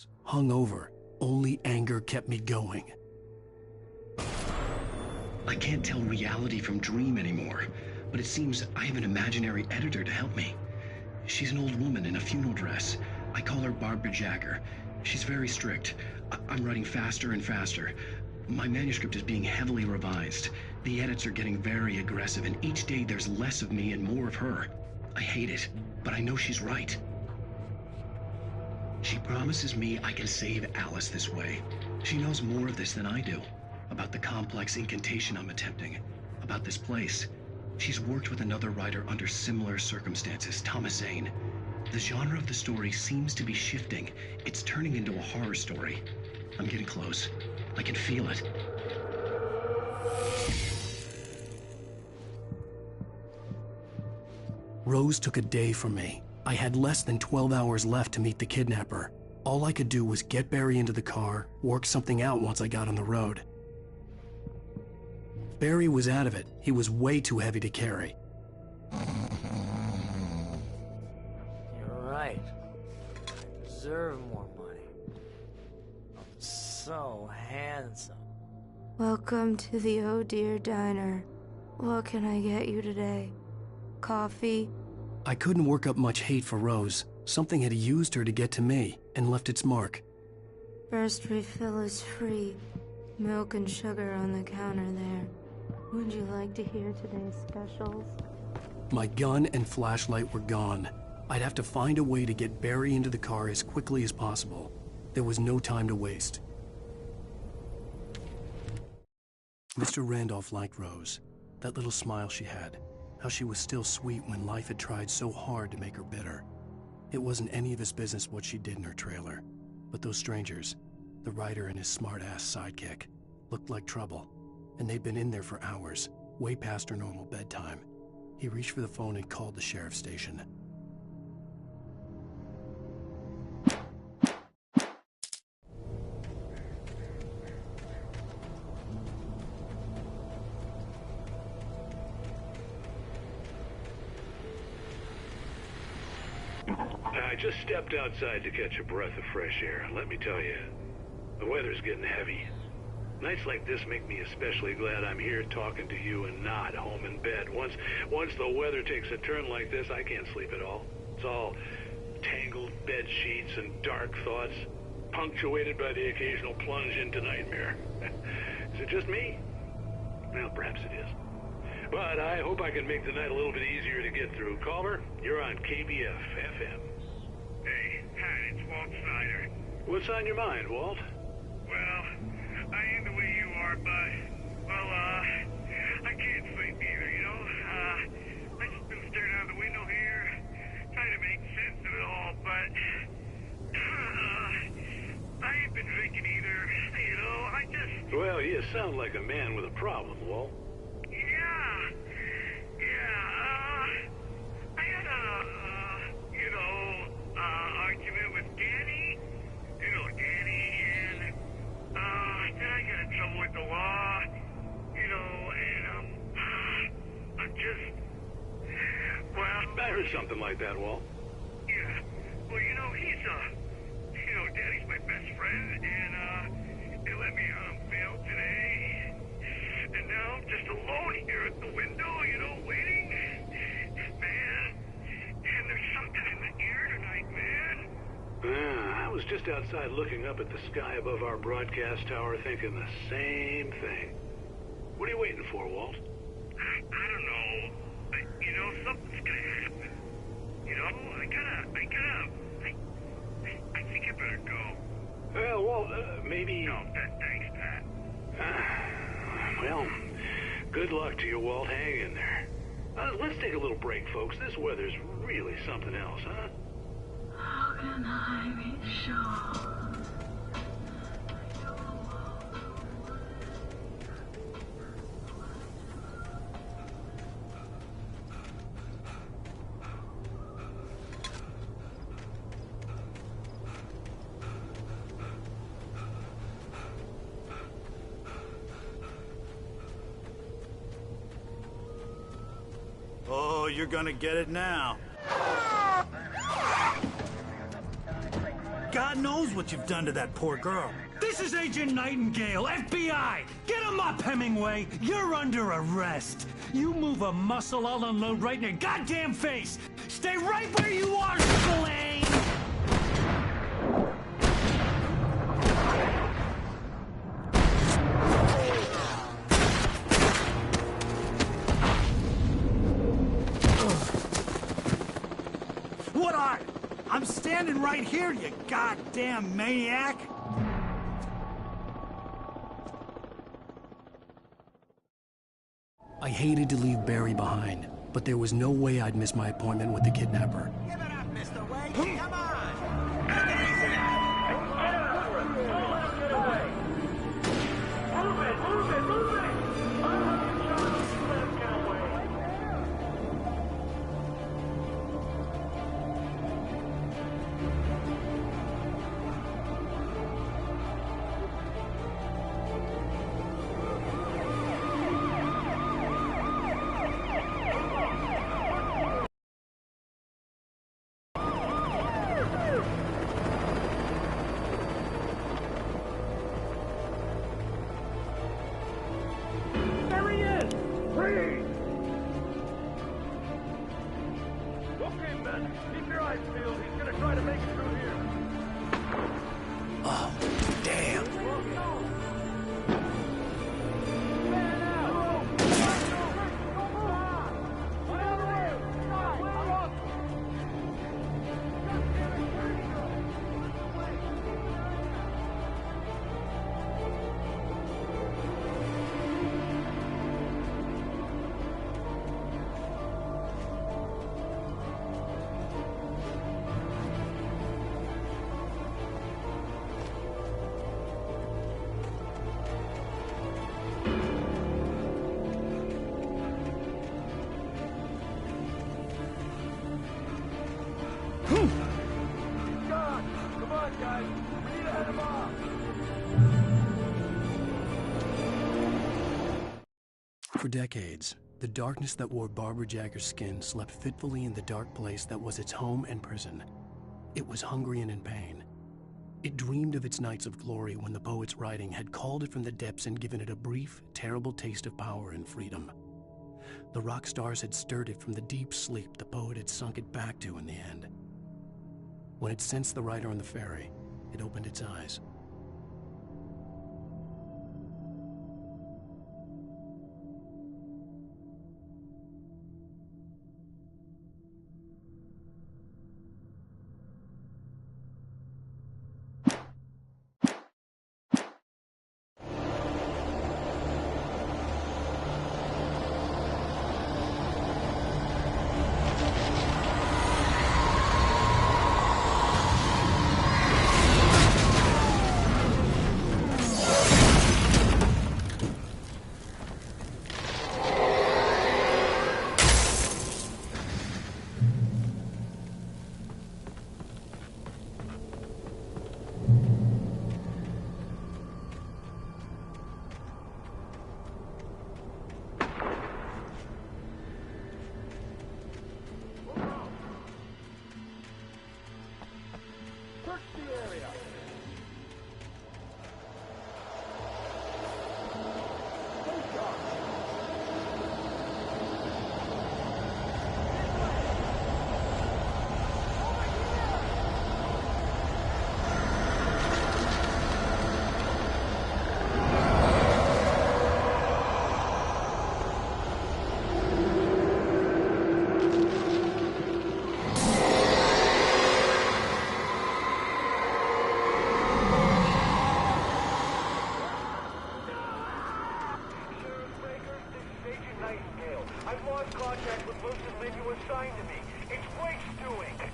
nervous, hungover. Only anger kept me going. I can't tell reality from dream anymore, but it seems I have an imaginary editor to help me. She's an old woman in a funeral dress. I call her Barbara Jagger. She's very strict. I'm writing faster and faster. My manuscript is being heavily revised. The edits are getting very aggressive, and each day there's less of me and more of her. I hate it, but I know she's right. She promises me I can save Alice this way. She knows more of this than I do. About the complex incantation I'm attempting. About this place. She's worked with another writer under similar circumstances, Thomas Zane. The genre of the story seems to be shifting. It's turning into a horror story. I'm getting close. I can feel it. Rose took a day from me. I had less than 12 hours left to meet the kidnapper. All I could do was get Barry into the car, work something out once I got on the road. Barry was out of it. He was way too heavy to carry. You're right. I deserve more money. I'm so handsome. Welcome to the Oh Dear Diner. What can I get you today? Coffee? I couldn't work up much hate for Rose. Something had used her to get to me and left its mark. First refill is free. Milk and sugar on the counter there. Would you like to hear today's specials? My gun and flashlight were gone. I'd have to find a way to get Barry into the car as quickly as possible. There was no time to waste. Mr. Randolph liked Rose. That little smile she had. How she was still sweet when life had tried so hard to make her bitter. It wasn't any of his business what she did in her trailer. But those strangers, the writer and his smart-ass sidekick, looked like trouble. And they'd been in there for hours, way past her normal bedtime. He reached for the phone and called the sheriff's station. I just stepped outside to catch a breath of fresh air. Let me tell you, the weather's getting heavy. Nights like this make me especially glad I'm here talking to you and not home in bed. Once the weather takes a turn like this, I can't sleep at all. It's all tangled bed sheets and dark thoughts, punctuated by the occasional plunge into nightmare. Is it just me? Well, perhaps it is. But I hope I can make the night a little bit easier to get through. Caller, you're on KBF FM. Hey, Pat, it's Walt Snyder. What's on your mind, Walt? Well, I ain't the way you are, but, well, I can't sleep either, you know? I just been staring out the window here, trying to make sense of it all, but, I ain't been drinking either, you know? I just... Well, you sound like a man with a problem, Walt. I had argument with Danny, and, then I got in trouble with the law, and, I'm just, well... I heard something like that, Walt. Yeah, well, Danny's my best friend, and, they let me out on bail today, and now I'm just alone here at the window, waiting. Man, and there's something in the air tonight, man. I was just outside looking up at the sky above our broadcast tower thinking the same thing. What are you waiting for, Walt? I don't know. Something's gonna happen. I think I better go. Well, Walt, maybe... No, thanks, Pat. Well, good luck to you, Walt. Hang in there. Let's take a little break, folks. This weather's really something else, huh? How can I be sure? Oh, you're gonna get it now. God knows what you've done to that poor girl. This is Agent Nightingale, FBI! Get him up, Hemingway! You're under arrest! You move a muscle, I'll unload right in your goddamn face! Stay right where you are, Spillane! What are you? I'm standing right here, you goddamn maniac! I hated to leave Barry behind, but there was no way I'd miss my appointment with the kidnapper. Give it up, Mr. Wade. Come on. Take it easy now. For decades, the darkness that wore Barbara Jagger's skin slept fitfully in the dark place that was its home and prison. It was hungry and in pain. It dreamed of its nights of glory when the poet's writing had called it from the depths and given it a brief, terrible taste of power and freedom. The rock stars had stirred it from the deep sleep the poet had sunk it back to in the end. When it sensed the writer on the ferry, it opened its eyes.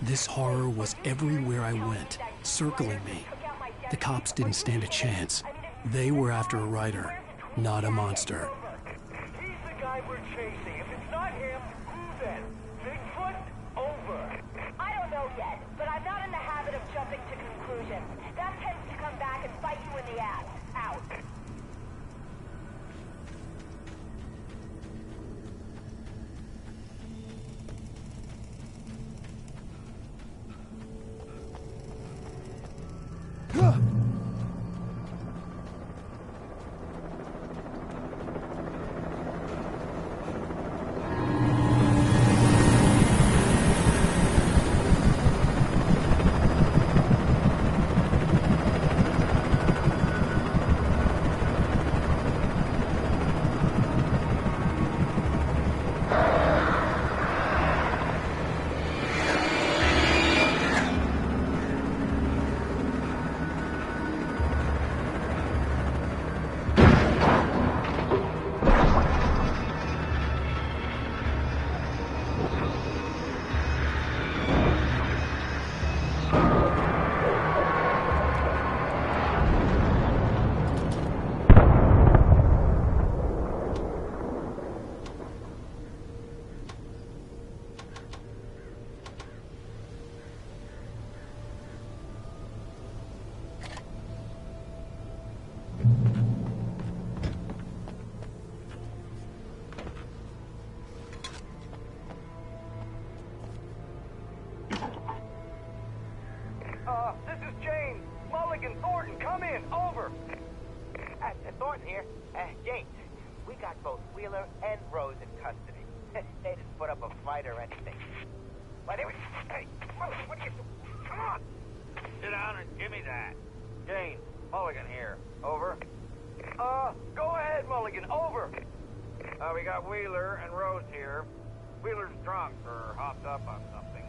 This horror was everywhere I went, circling me. The cops didn't stand a chance. They were after a writer, not a monster. He's the guy we're chasing. If it's not him, who then? Bigfoot? Over. I don't know yet, but I'm not in the habit of jumping to conclusions. That tends to come back and bite you in the ass. Out. Thornton here. James, we got both Wheeler and Rose in custody. They didn't put up a fight or anything. But anyway, hey, Mulligan, what are you doing? Come on! Sit down and give me that. James, Mulligan here. Over. Go ahead, Mulligan. Over. We got Wheeler and Rose here. Wheeler's drunk or hopped up on something.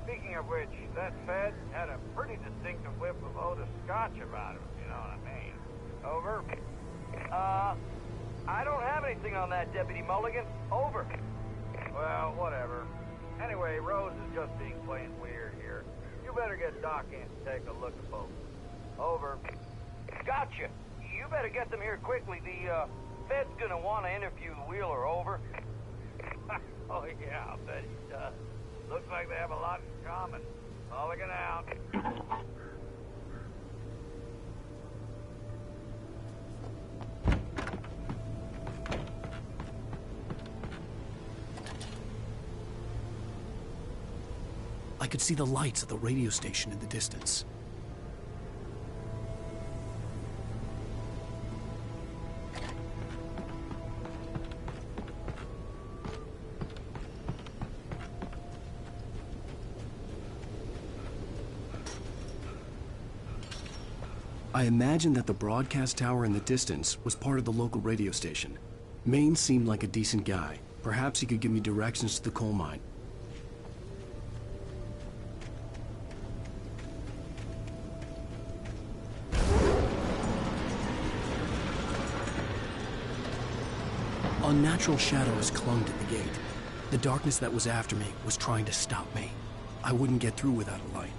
Speaking of which, that Fed had a pretty distinctive whiff of Otis Scotch about him, you know what I mean. Over. I don't have anything on that, Deputy Mulligan. Over. Well, whatever. Anyway, Rose is just being plain weird here. You better get Doc in to take a look at both. Over. Gotcha. You better get them here quickly. The, Fed's gonna want to interview Wheeler. Over. Oh, yeah, I'll bet he does. Looks like they have a lot in common. Mulligan out. I could see the lights of the radio station in the distance. I imagined that the broadcast tower in the distance was part of the local radio station. Maine seemed like a decent guy. Perhaps he could give me directions to the coal mine. Unnatural shadows clung to the gate. The darkness that was after me was trying to stop me. I wouldn't get through without a light.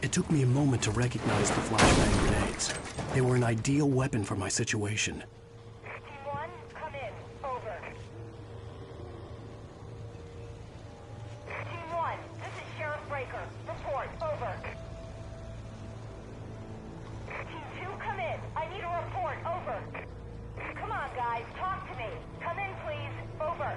It took me a moment to recognize the flashbang grenades. They were an ideal weapon for my situation. Team 1, come in. Over. Team 1, this is Sheriff Breaker. Report. Over. Team 2, come in. I need a report. Over. Come on, guys. Talk to me. Come in, please. Over.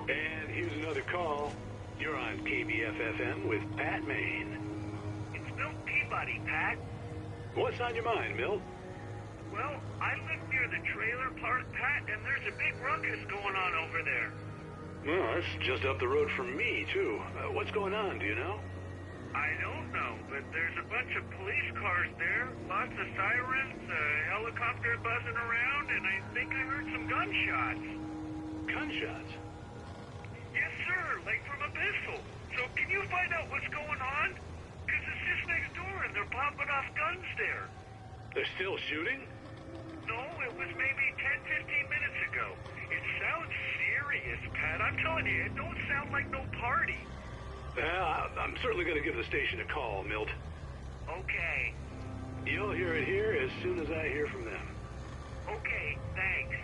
And here's another call. You're on KBF-FM with Pat Maine. It's Milt Peabody, Pat. What's on your mind, Milt? Well, I live near the trailer park, Pat, and there's a big ruckus going on over there. Well, that's just up the road from me, too. What's going on, do you know? I don't know, but there's a bunch of police cars there, lots of sirens, a helicopter buzzing around, and I think I heard some gunshots. Gunshots? Yes, sir, like from a pistol. So can you find out what's going on? Because it's just next door and they're popping off guns there. They're still shooting? No, it was maybe 10, 15 minutes ago. It sounds serious, Pat. I'm telling you, it don't sound like no party. I'm certainly going to give the station a call, Milt. Okay. You'll hear it here as soon as I hear from them. Okay, thanks.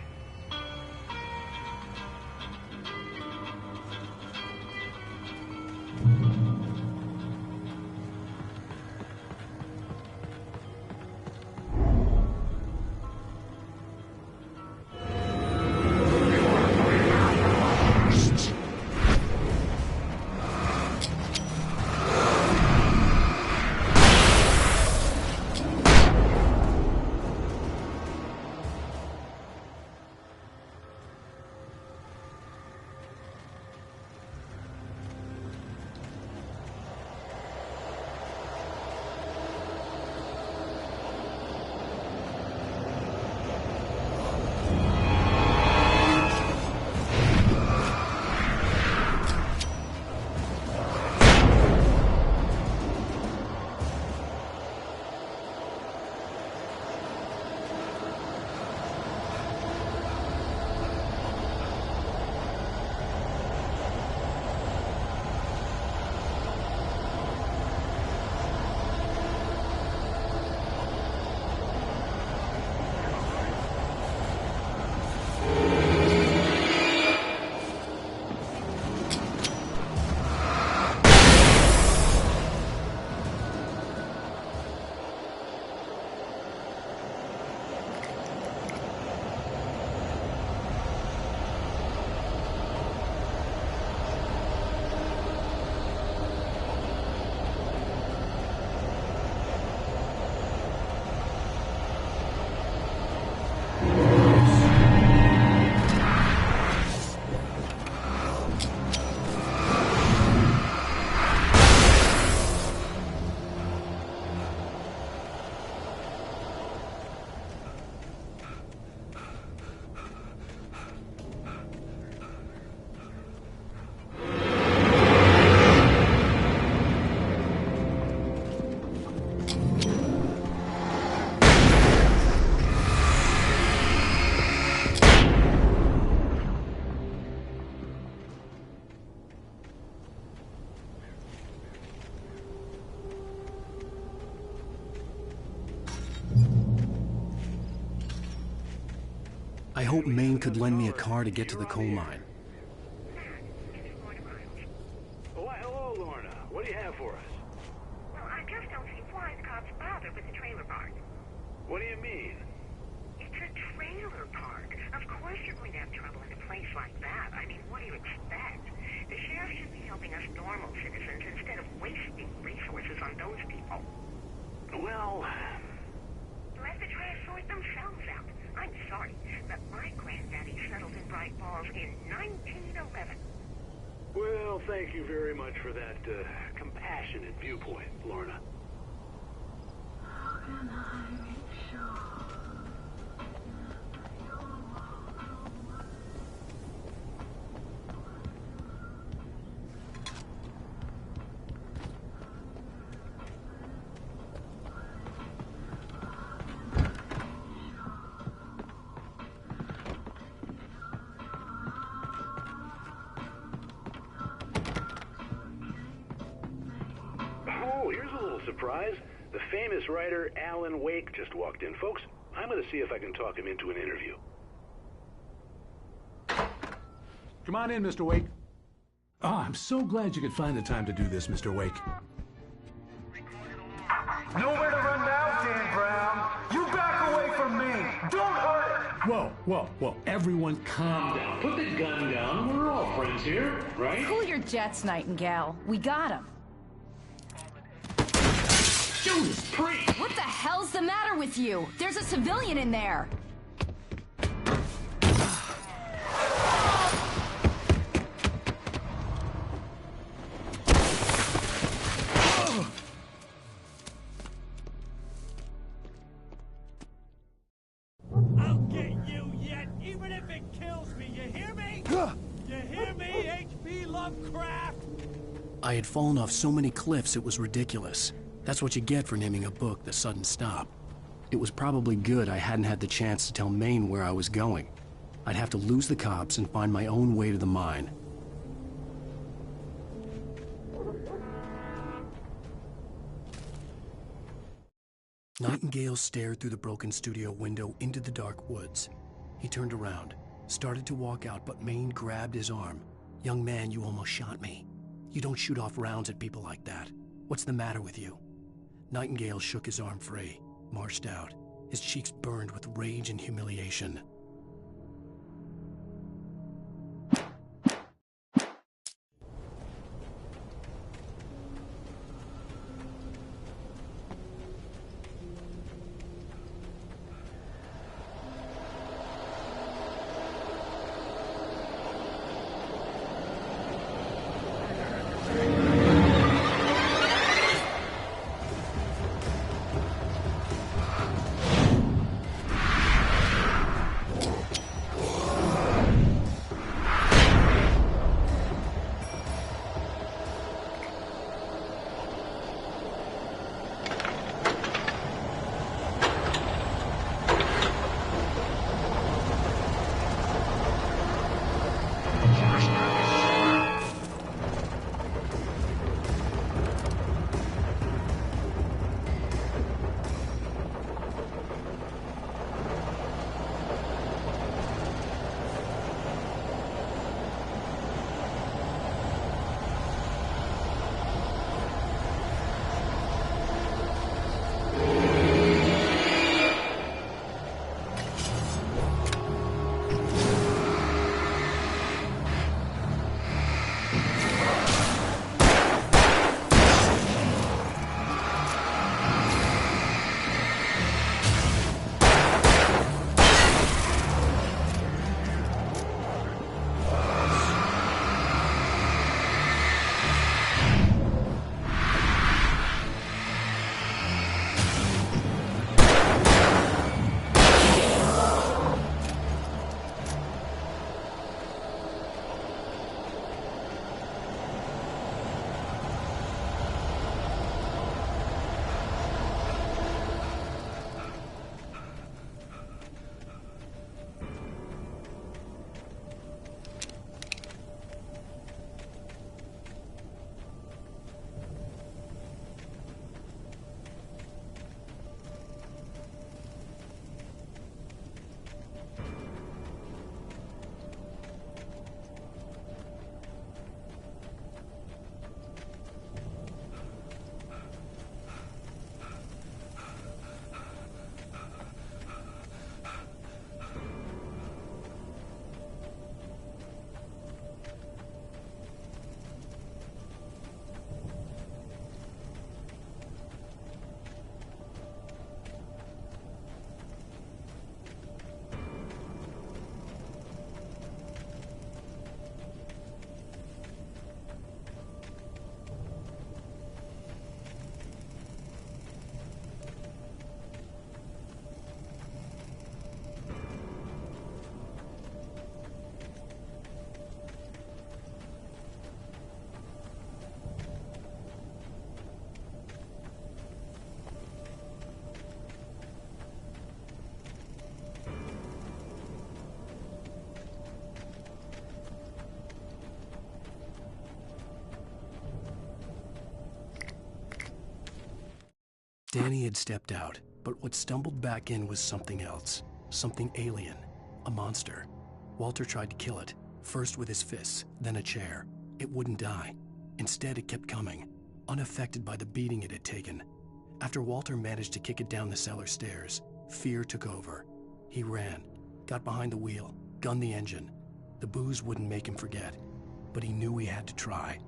I hope Maine could lend me a car to get to the coal mine. Oh, hello, Lorna. What do you have for us? Well, I just don't see why the cops bother with the trailer park. What do you mean? It's a trailer park. Of course you're going to have trouble in a place like that. I mean, what do you expect? The sheriff should be helping us normal citizens instead of wasting resources on those people. Well... Let the trash sort themselves out. I'm sorry, but my granddaddy settled in Bright Falls in 1911. Well, thank you very much for that compassionate viewpoint, Lorna. How can I be sure? Oh, here's a little surprise. The famous writer Alan Wake just walked in. Folks, I'm going to see if I can talk him into an interview. Come on in, Mr. Wake. Oh, I'm so glad you could find the time to do this, Mr. Wake. Nowhere to run now, Dan Brown. You back away from me. Don't hurt it. Whoa, whoa, whoa. Everyone calm down. Put the gun down. We're all friends here, right? Cool your jets, Nightingale. We got him. Judas Priest! What the hell's the matter with you? There's a civilian in there. I'll get you yet, even if it kills me. You hear me? You hear me, H.P. Lovecraft? I had fallen off so many cliffs it was ridiculous. That's what you get for naming a book The Sudden Stop. It was probably good I hadn't had the chance to tell Maine where I was going. I'd have to lose the cops and find my own way to the mine. Nightingale stared through the broken studio window into the dark woods. He turned around, started to walk out, but Maine grabbed his arm. "Young man, you almost shot me. You don't shoot off rounds at people like that. What's the matter with you?" Nightingale shook his arm free, marched out. His cheeks burned with rage and humiliation. Danny had stepped out, but what stumbled back in was something else. Something alien. A monster. Walter tried to kill it, first with his fists, then a chair. It wouldn't die. Instead, it kept coming, unaffected by the beating it had taken. After Walter managed to kick it down the cellar stairs, fear took over. He ran, got behind the wheel, gunned the engine. The booze wouldn't make him forget, but he knew he had to try.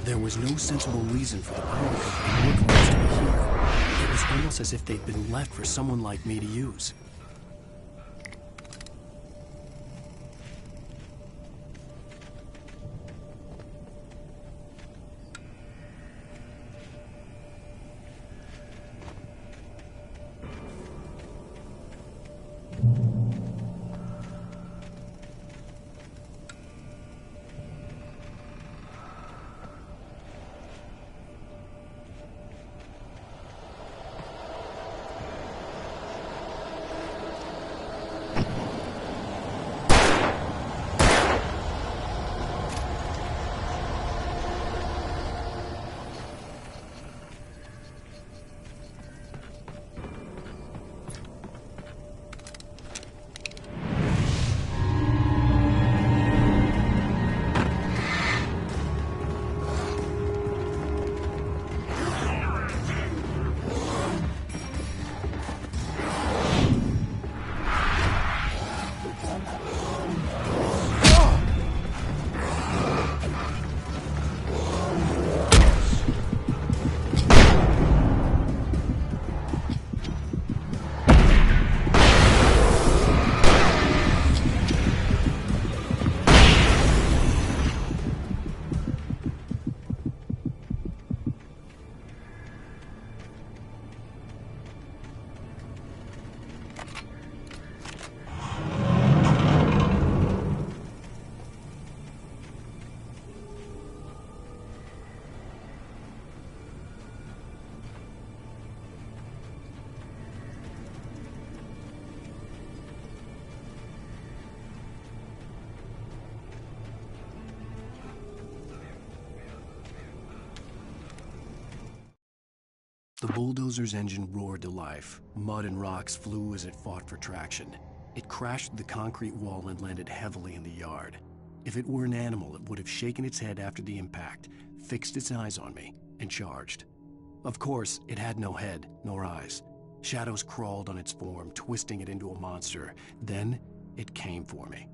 There was no sensible reason for the power company workers to be here. It was almost as if they'd been left for someone like me to use. The bulldozer's engine roared to life. Mud and rocks flew as it fought for traction. It crashed through the concrete wall and landed heavily in the yard. If it were an animal, it would have shaken its head after the impact, fixed its eyes on me, and charged. Of course, it had no head, nor eyes. Shadows crawled on its form, twisting it into a monster. Then, it came for me.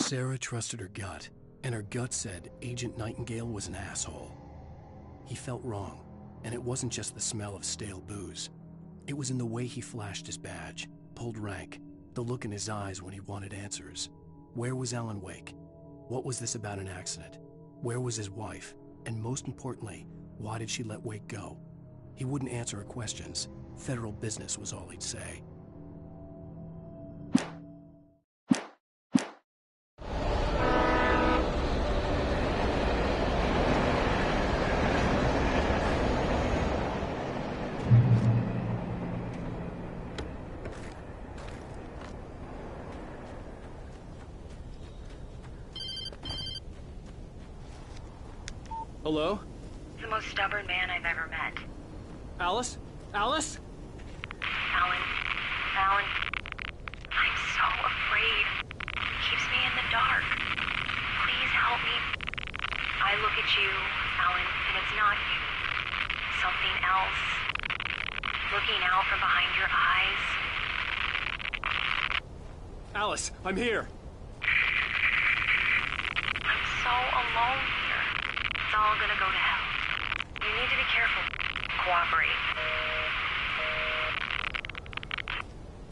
Sarah trusted her gut, and her gut said Agent Nightingale was an asshole. He felt wrong, and it wasn't just the smell of stale booze. It was in the way he flashed his badge, pulled rank, the look in his eyes when he wanted answers. Where was Alan Wake? What was this about an accident? Where was his wife? And most importantly, why did she let Wake go? He wouldn't answer her questions. Federal business was all he'd say. Hello? The most stubborn man I've ever met. Alice? Alice? Alan. Alan. I'm so afraid. He keeps me in the dark. Please help me. I look at you, Alan, and it's not you. Something else. Looking out from behind your eyes. Alice, I'm here. I'm so alone here. It's all gonna go to hell. You need to be careful. Cooperate.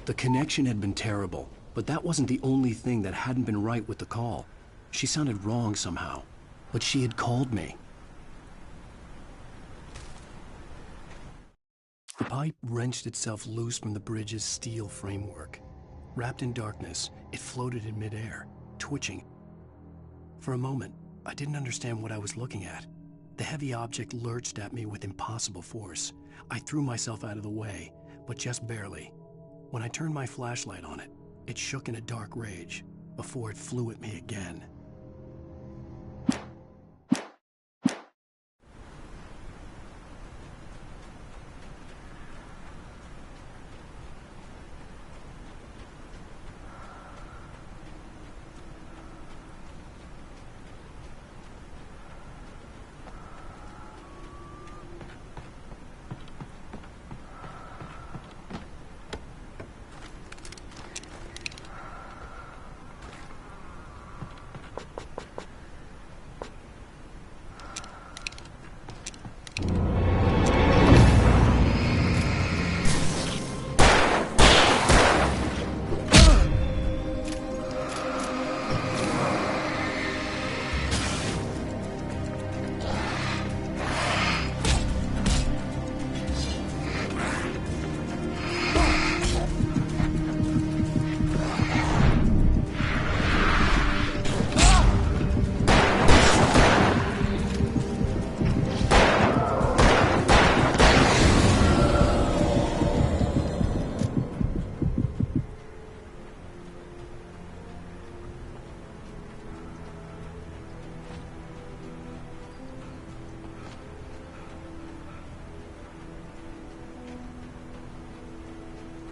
The connection had been terrible, but that wasn't the only thing that hadn't been right with the call. She sounded wrong somehow, but she had called me. The pipe wrenched itself loose from the bridge's steel framework. Wrapped in darkness, it floated in midair, twitching. For a moment, I didn't understand what I was looking at. The heavy object lurched at me with impossible force. I threw myself out of the way, but just barely. When I turned my flashlight on it, it shook in a dark rage before it flew at me again.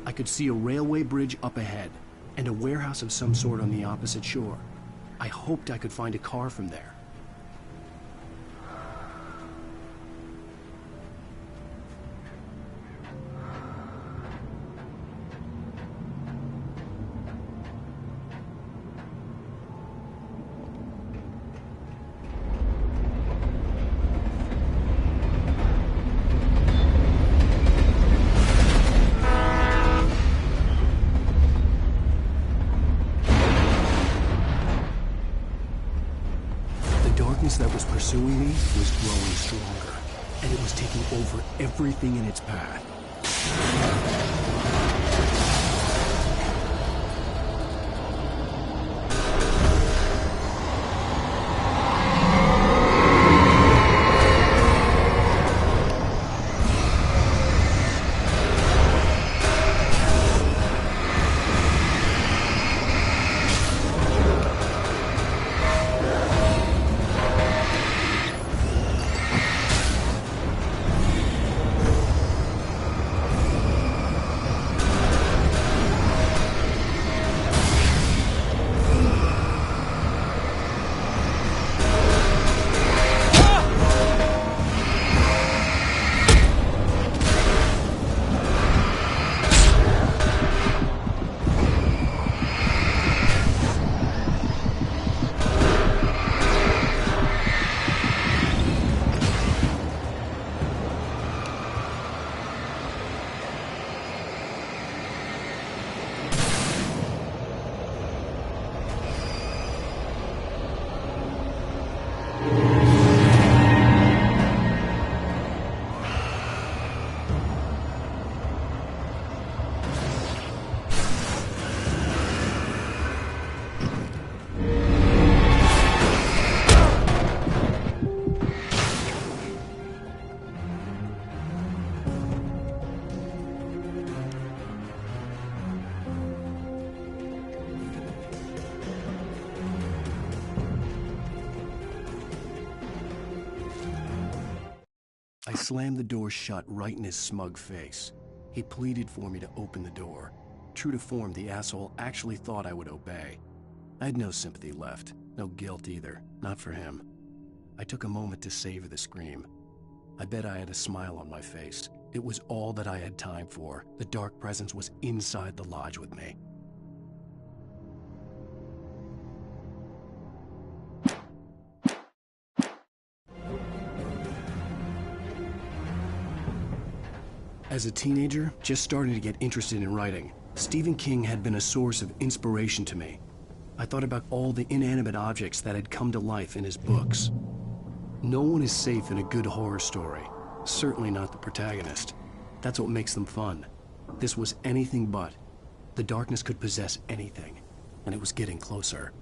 I could see a railway bridge up ahead, and a warehouse of some sort on the opposite shore. I hoped I could find a car from there. darkness that was pursuing me was growing stronger, and it was taking over everything in its path. I slammed the door shut right in his smug face. He pleaded for me to open the door. True to form, the asshole actually thought I would obey. I had no sympathy left, no guilt either, not for him. I took a moment to savor the scream. I bet I had a smile on my face. It was all that I had time for. The dark presence was inside the lodge with me. As a teenager, just starting to get interested in writing, Stephen King had been a source of inspiration to me. I thought about all the inanimate objects that had come to life in his books. No one is safe in a good horror story, certainly not the protagonist. That's what makes them fun. This was anything but. The darkness could possess anything, and it was getting closer.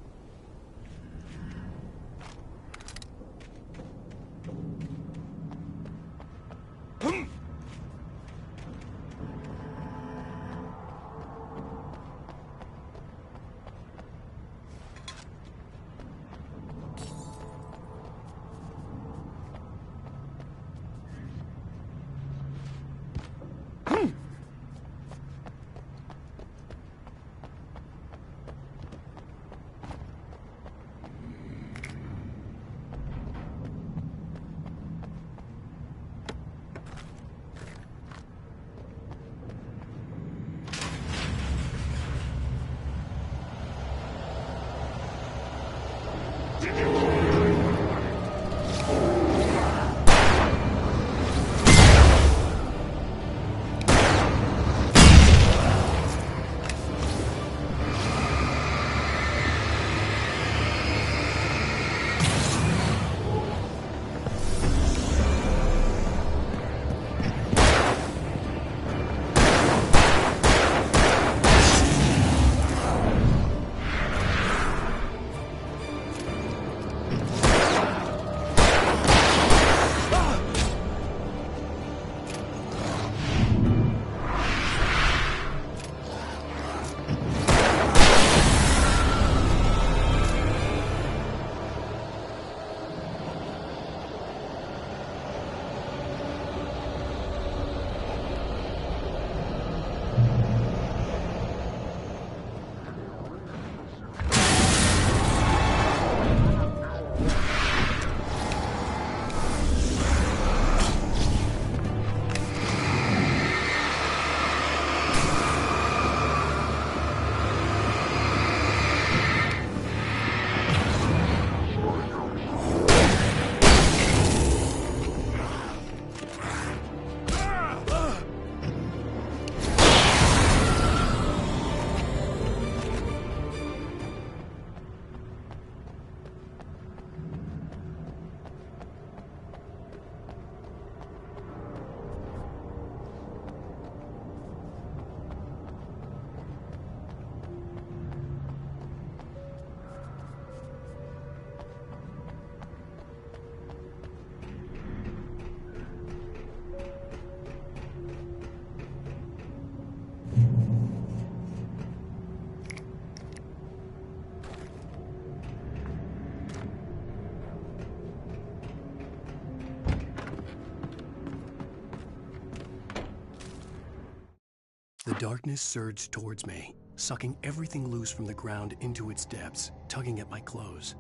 The darkness surged towards me, sucking everything loose from the ground into its depths, tugging at my clothes.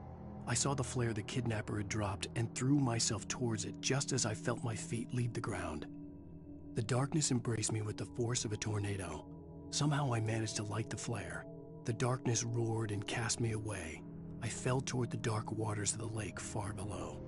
I saw the flare the kidnapper had dropped and threw myself towards it just as I felt my feet leave the ground. The darkness embraced me with the force of a tornado. Somehow I managed to light the flare. The darkness roared and cast me away. I fell toward the dark waters of the lake far below.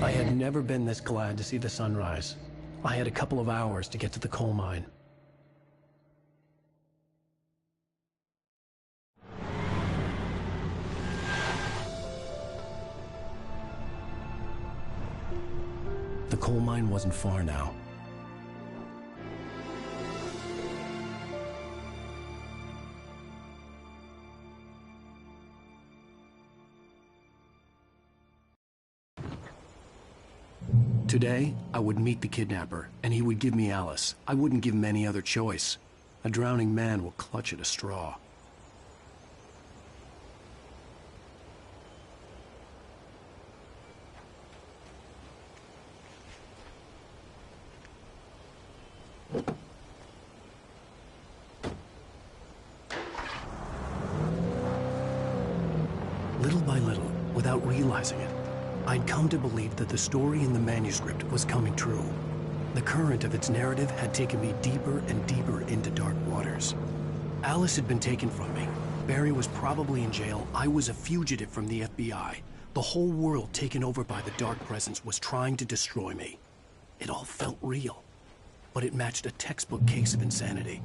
I had never been this glad to see the sunrise. I had a couple of hours to get to the coal mine. The coal mine wasn't far now. Today, I would meet the kidnapper, and he would give me Alice. I wouldn't give him any other choice. A drowning man will clutch at a straw. Little by little, without realizing it, I'd come to believe that the story in the manuscript was coming true. The current of its narrative had taken me deeper and deeper into dark waters. Alice had been taken from me. Barry was probably in jail. I was a fugitive from the FBI. The whole world taken over by the Dark Presence was trying to destroy me. It all felt real, but it matched a textbook case of insanity.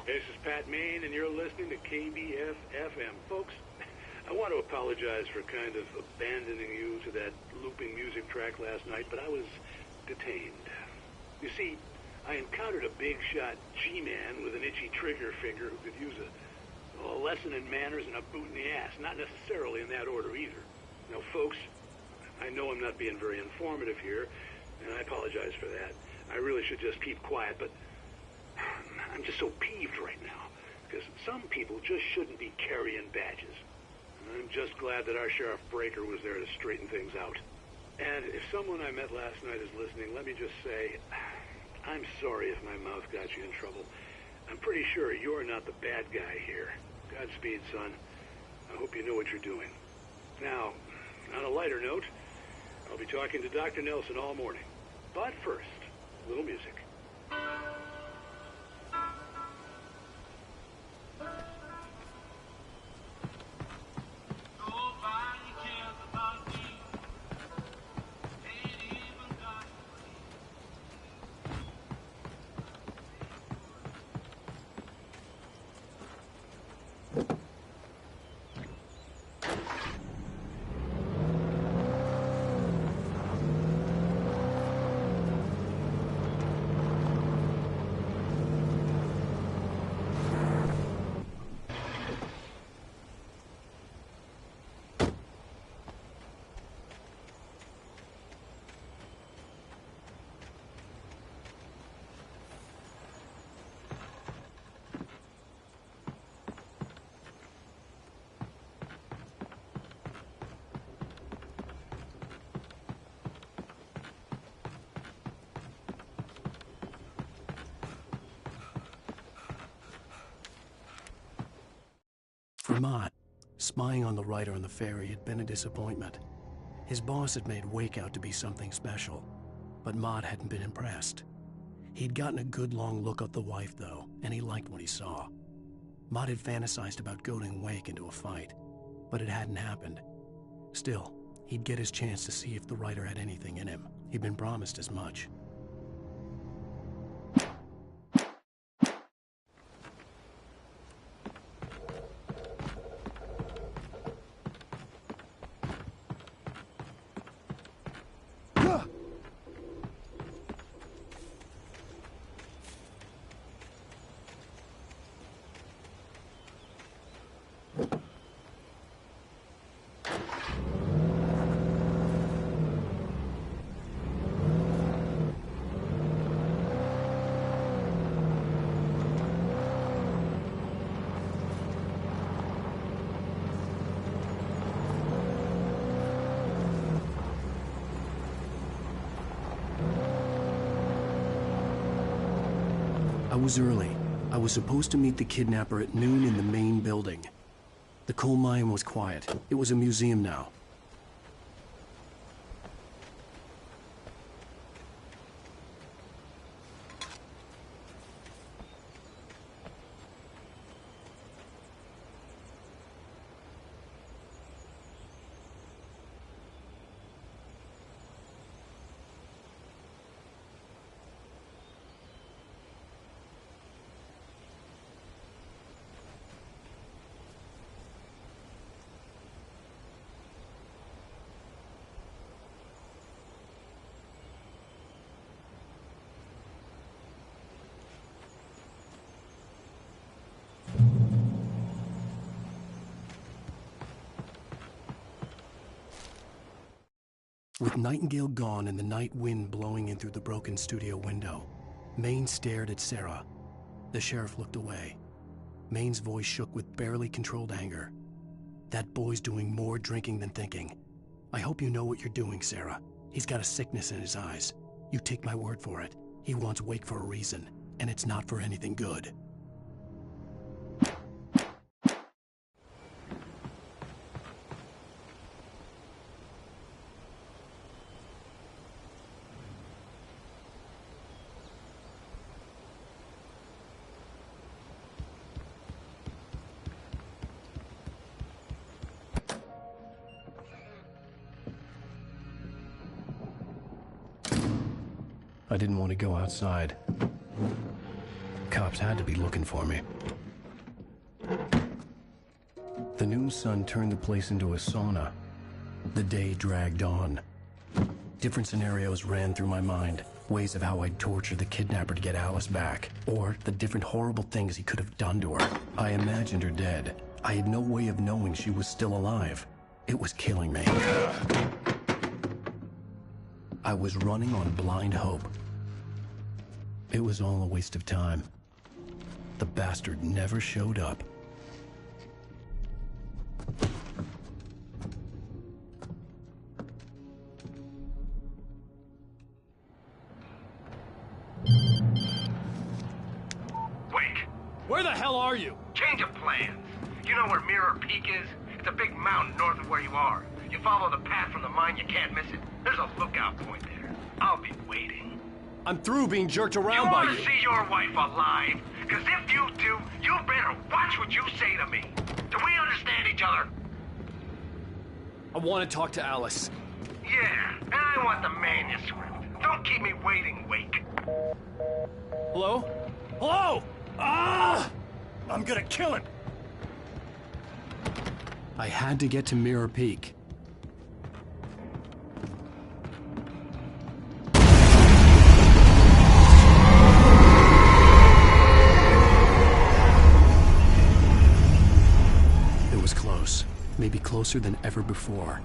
This is Pat Maine, and you're listening to KBF-FM. Folks, I want to apologize for kind of abandoning you to that looping music track last night, but I was detained. You see, I encountered a big-shot G-man with an itchy trigger finger who could use a lesson in manners and a boot in the ass. Not necessarily in that order either. Now, folks, I know I'm not being very informative here, and I apologize for that. I really should just keep quiet, but I'm just so peeved right now, because some people just shouldn't be carrying badges. I'm just glad that our Sheriff Breaker was there to straighten things out. And if someone I met last night is listening, let me just say, I'm sorry if my mouth got you in trouble. I'm pretty sure you're not the bad guy here. Godspeed, son. I hope you know what you're doing. Now, on a lighter note, I'll be talking to Dr. Nelson all morning. But first, a little music. For Mott, spying on the writer on the ferry had been a disappointment. His boss had made Wake out to be something special, but Mott hadn't been impressed. He'd gotten a good long look at the wife, though, and he liked what he saw. Mott had fantasized about goading Wake into a fight, but it hadn't happened. Still, he'd get his chance to see if the writer had anything in him. He'd been promised as much. I was early. I was supposed to meet the kidnapper at noon in the main building. The coal mine was quiet. It was a museum now. With Nightingale gone and the night wind blowing in through the broken studio window, Maine stared at Sarah. The sheriff looked away. Maine's voice shook with barely controlled anger. That boy's doing more drinking than thinking. I hope you know what you're doing, Sarah. He's got a sickness in his eyes. You take my word for it. He wants Wake for a reason, and it's not for anything good. I didn't want to go outside. Cops had to be looking for me. The noon sun turned the place into a sauna. The day dragged on. Different scenarios ran through my mind. Ways of how I'd torture the kidnapper to get Alice back. Or the different horrible things he could have done to her. I imagined her dead. I had no way of knowing she was still alive. It was killing me. I was running on blind hope. It was all a waste of time. The bastard never showed up. Wake! Where the hell are you? Change of plans. You know where Mirror Peak is? It's a big mountain north of where you are. You follow the path from the mine, you can't miss it. There's a lookout point there. I'll be waiting. I'm through being jerked around by you. You want to see your wife alive? Because if you do, you better watch what you say to me. Do we understand each other? I want to talk to Alice. Yeah, and I want the manuscript. Don't keep me waiting, Wake. Hello? Hello? Ah! I'm gonna kill him! I had to get to Mirror Peak. It was close. Maybe closer than ever before.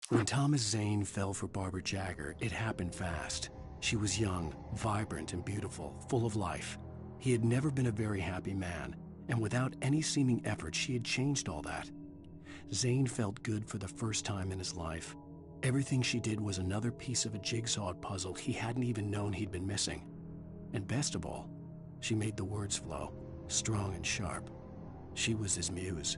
When Thomas Zane fell for Barbara Jagger, it happened fast. She was young, vibrant, and beautiful, full of life. He had never been a very happy man, and without any seeming effort, she had changed all that. Zane felt good for the first time in his life. Everything she did was another piece of a jigsaw puzzle he hadn't even known he'd been missing. And best of all, she made the words flow, strong and sharp. She was his muse.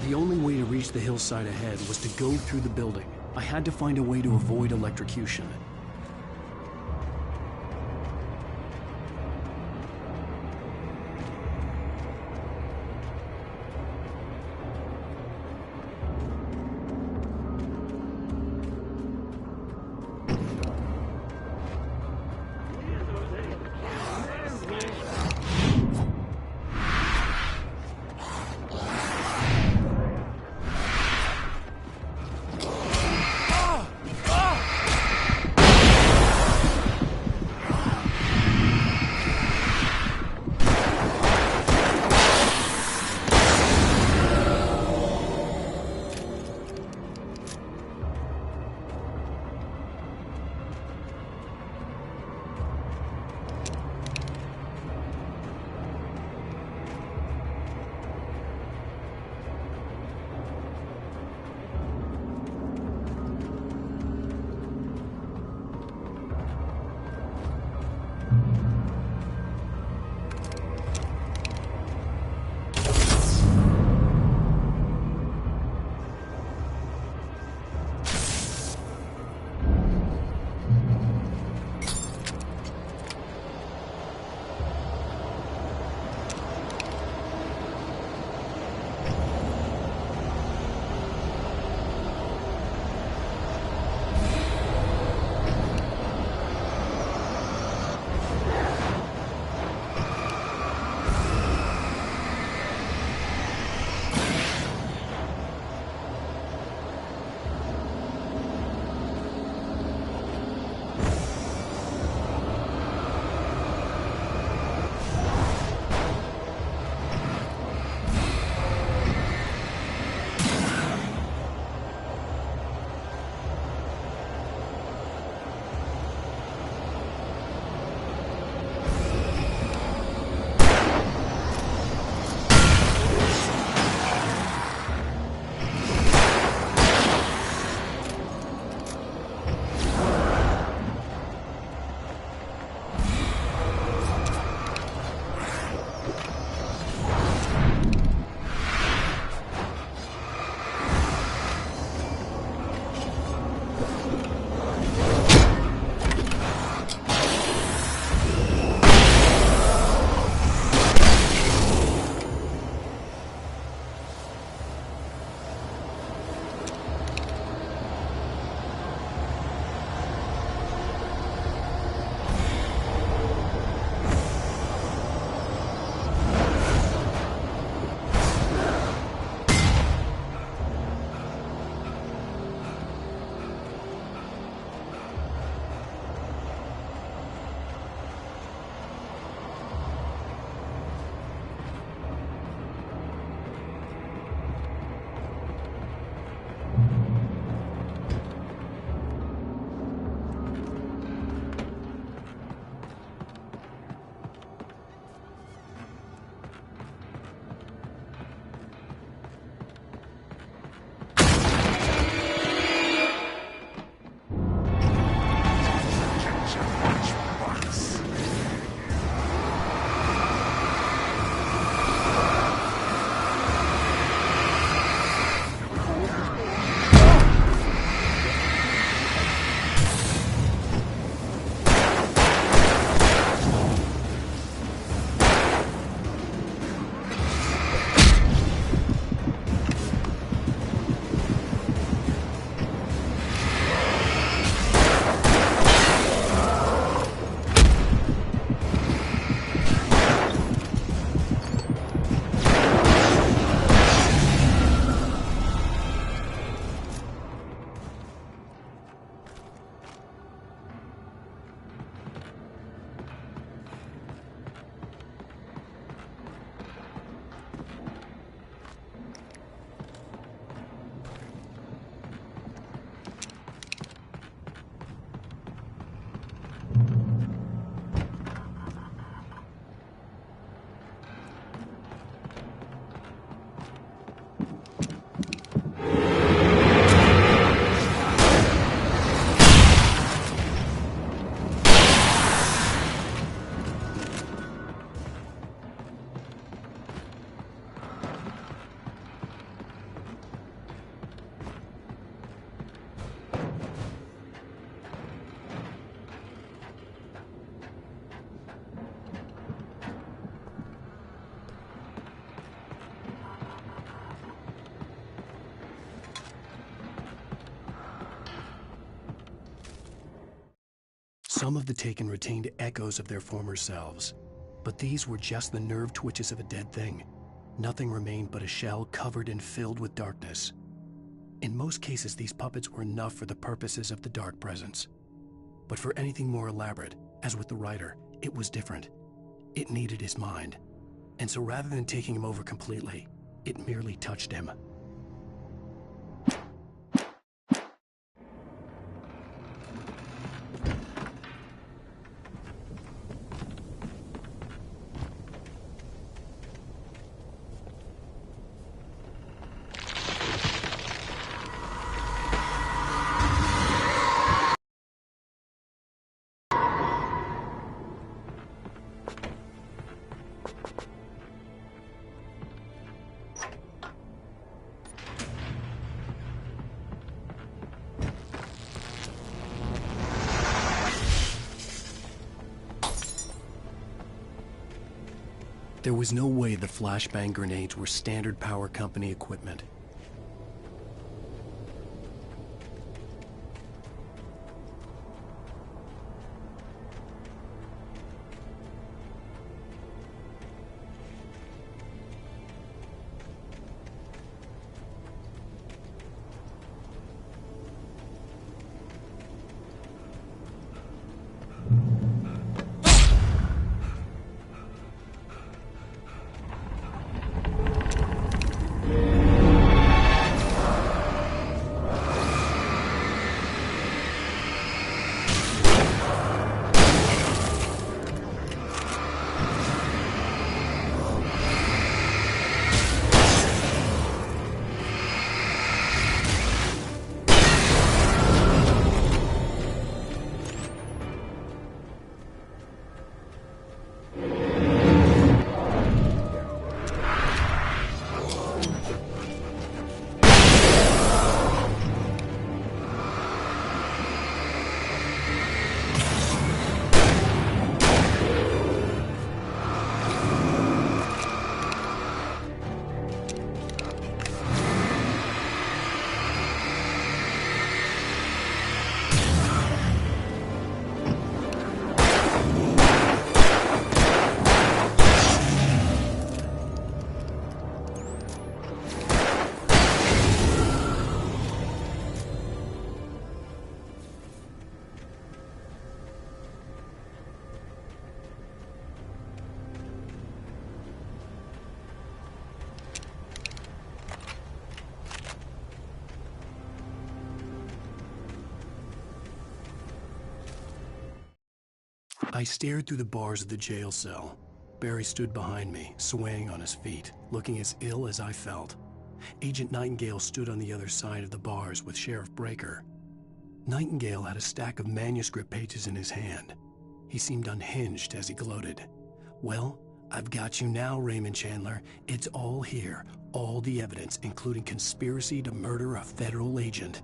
The only way to reach the hillside ahead was to go through the building. I had to find a way to avoid electrocution. Some of the taken retained echoes of their former selves, but these were just the nerve twitches of a dead thing. Nothing remained but a shell covered and filled with darkness. In most cases, these puppets were enough for the purposes of the dark presence. But for anything more elaborate, as with the writer, it was different. It needed his mind. And so rather than taking him over completely, it merely touched him. There was no way the flashbang grenades were standard power company equipment. I stared through the bars of the jail cell. Barry stood behind me, swaying on his feet, looking as ill as I felt. Agent Nightingale stood on the other side of the bars with Sheriff Breaker. Nightingale had a stack of manuscript pages in his hand. He seemed unhinged as he gloated. "Well, I've got you now, Raymond Chandler. It's all here. All the evidence, including conspiracy to murder a federal agent."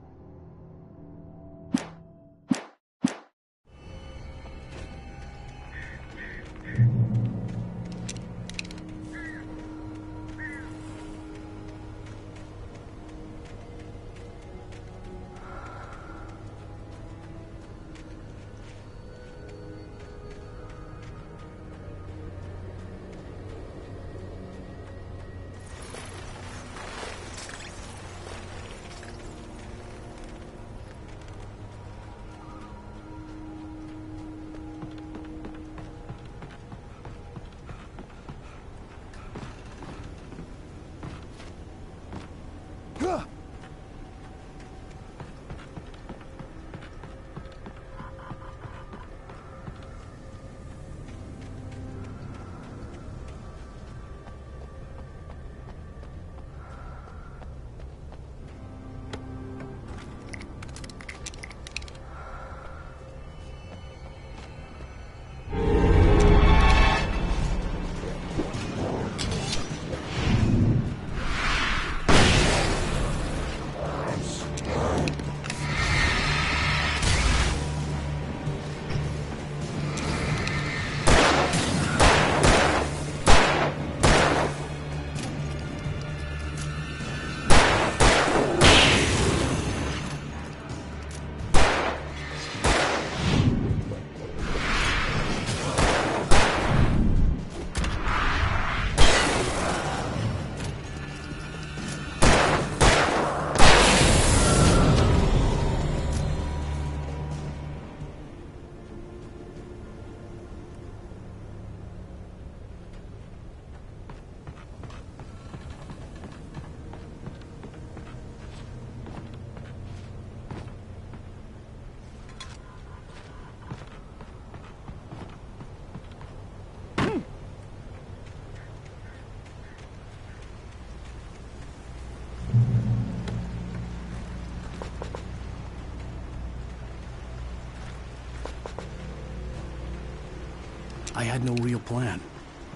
I had no real plan.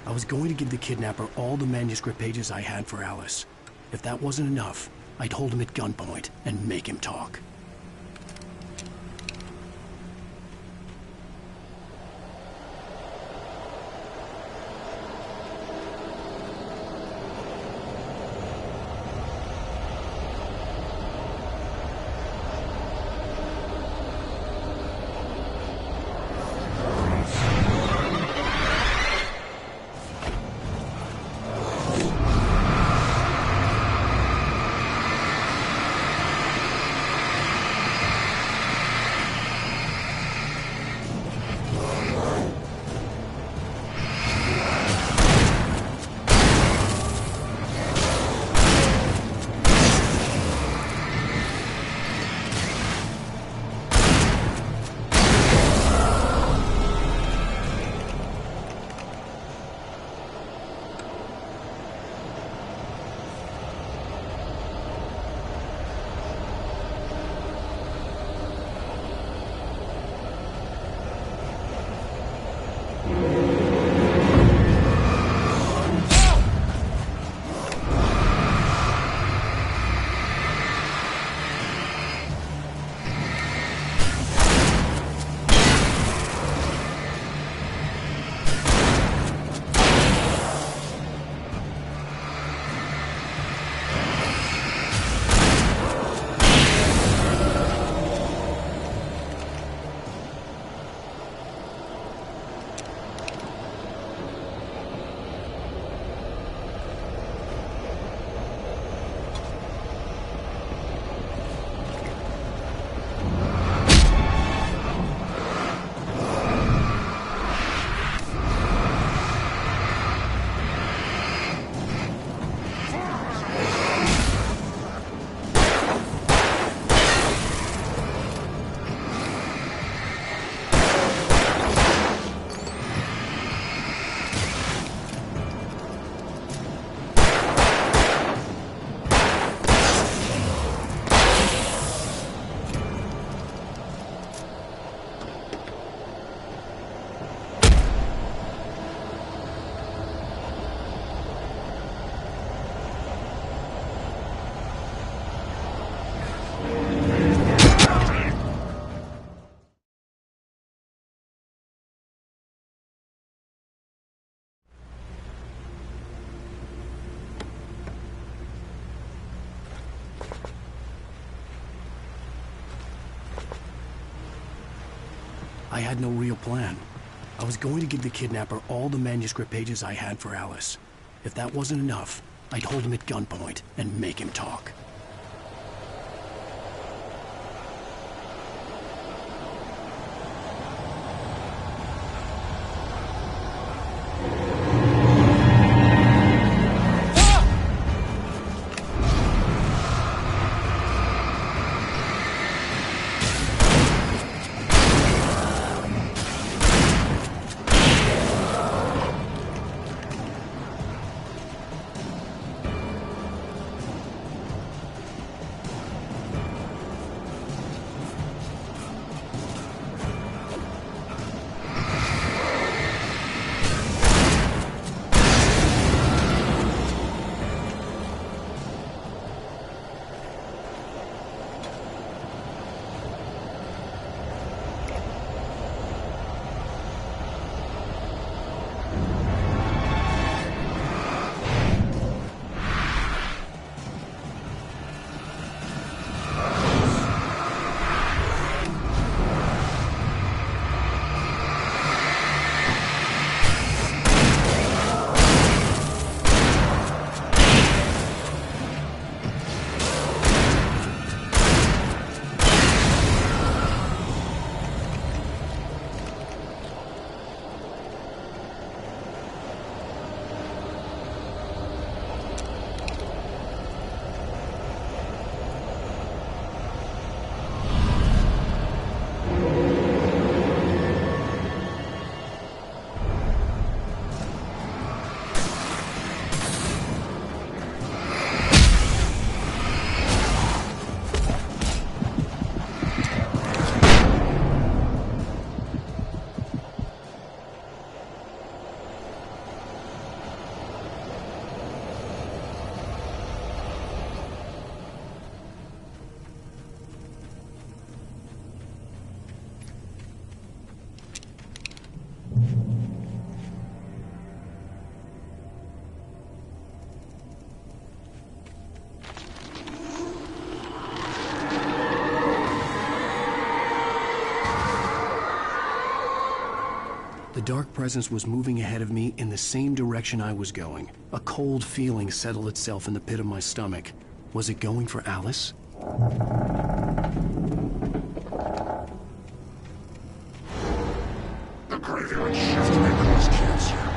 I was going to give the kidnapper all the manuscript pages I had for Alice. If that wasn't enough, I'd hold him at gunpoint and make him talk. I had no real plan. I was going to give the kidnapper all the manuscript pages I had for Alice. If that wasn't enough, I'd hold him at gunpoint and make him talk. The dark presence was moving ahead of me in the same direction I was going. A cold feeling settled itself in the pit of my stomach. Was it going for Alice? The graveyard shift may cause cancer.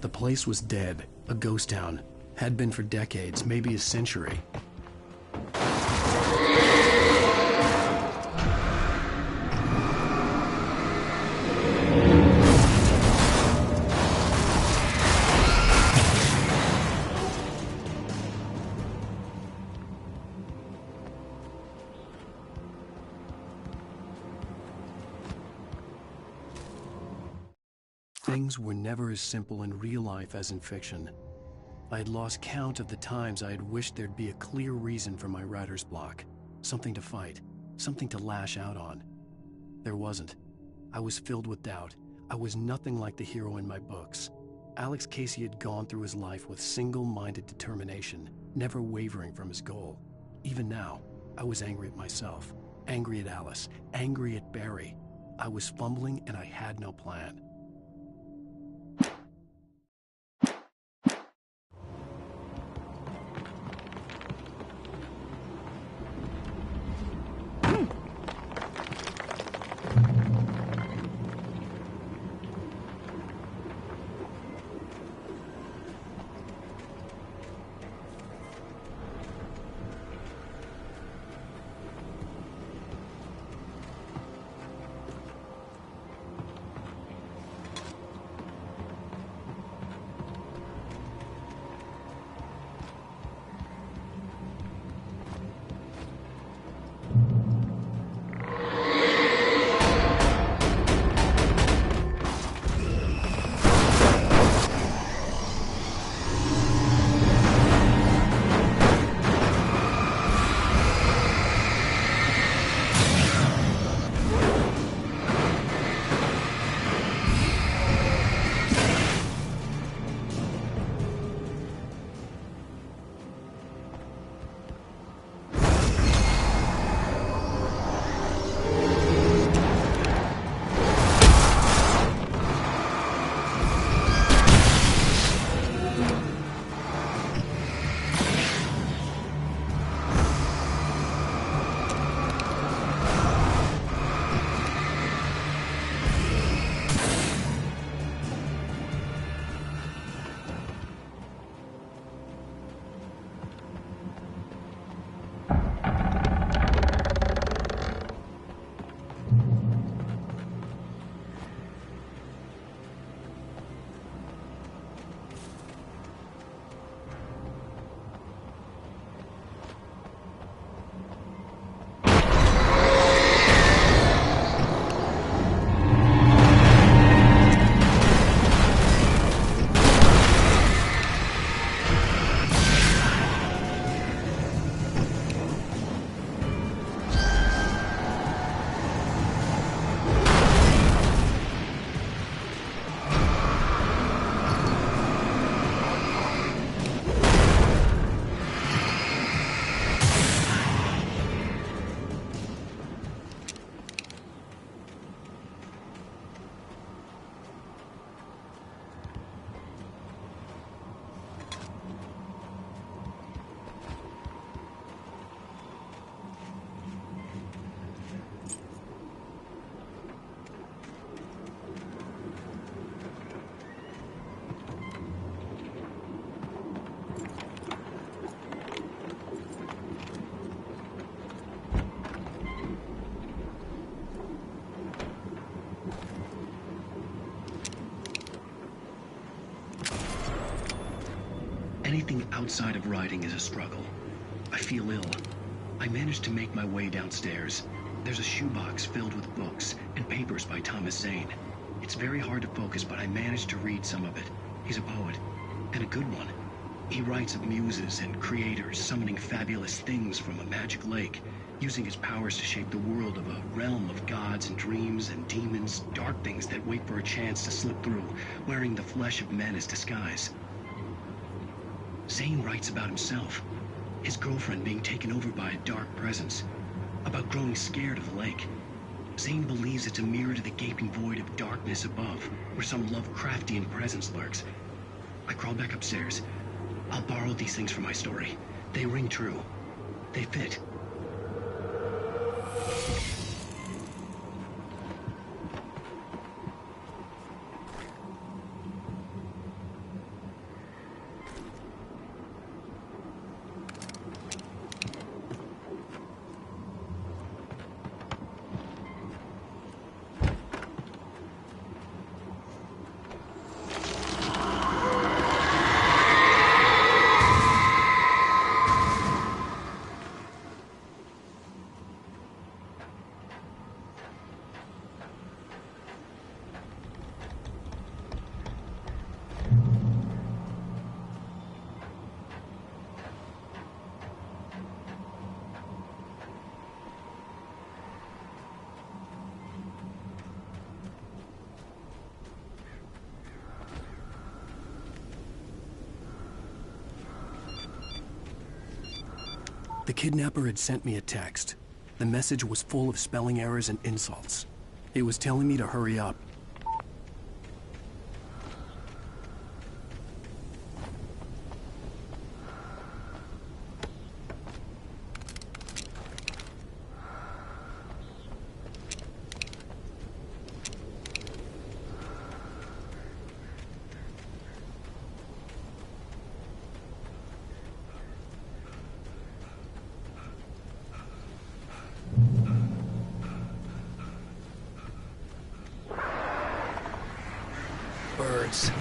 The place was dead, a ghost town. Had been for decades, maybe a century. Things were never as simple in real life as in fiction. I had lost count of the times I had wished there'd be a clear reason for my writer's block. Something to fight, something to lash out on. There wasn't. I was filled with doubt. I was nothing like the hero in my books. Alex Casey had gone through his life with single-minded determination, never wavering from his goal. Even now, I was angry at myself, angry at Alice, angry at Barry. I was fumbling and I had no plan. Anything outside of writing is a struggle. I feel ill. I managed to make my way downstairs. There's a shoebox filled with books and papers by Thomas Zane. It's very hard to focus, but I managed to read some of it. He's a poet, and a good one. He writes of muses and creators summoning fabulous things from a magic lake, using his powers to shape the world of a realm of gods and dreams and demons, dark things that wait for a chance to slip through, wearing the flesh of men as disguise. Zane writes about himself, his girlfriend being taken over by a dark presence, about growing scared of the lake. Zane believes it's a mirror to the gaping void of darkness above, where some Lovecraftian presence lurks. I crawl back upstairs. I'll borrow these things for my story. They ring true. They fit. The kidnapper had sent me a text. The message was full of spelling errors and insults. It was telling me to hurry up. Birds.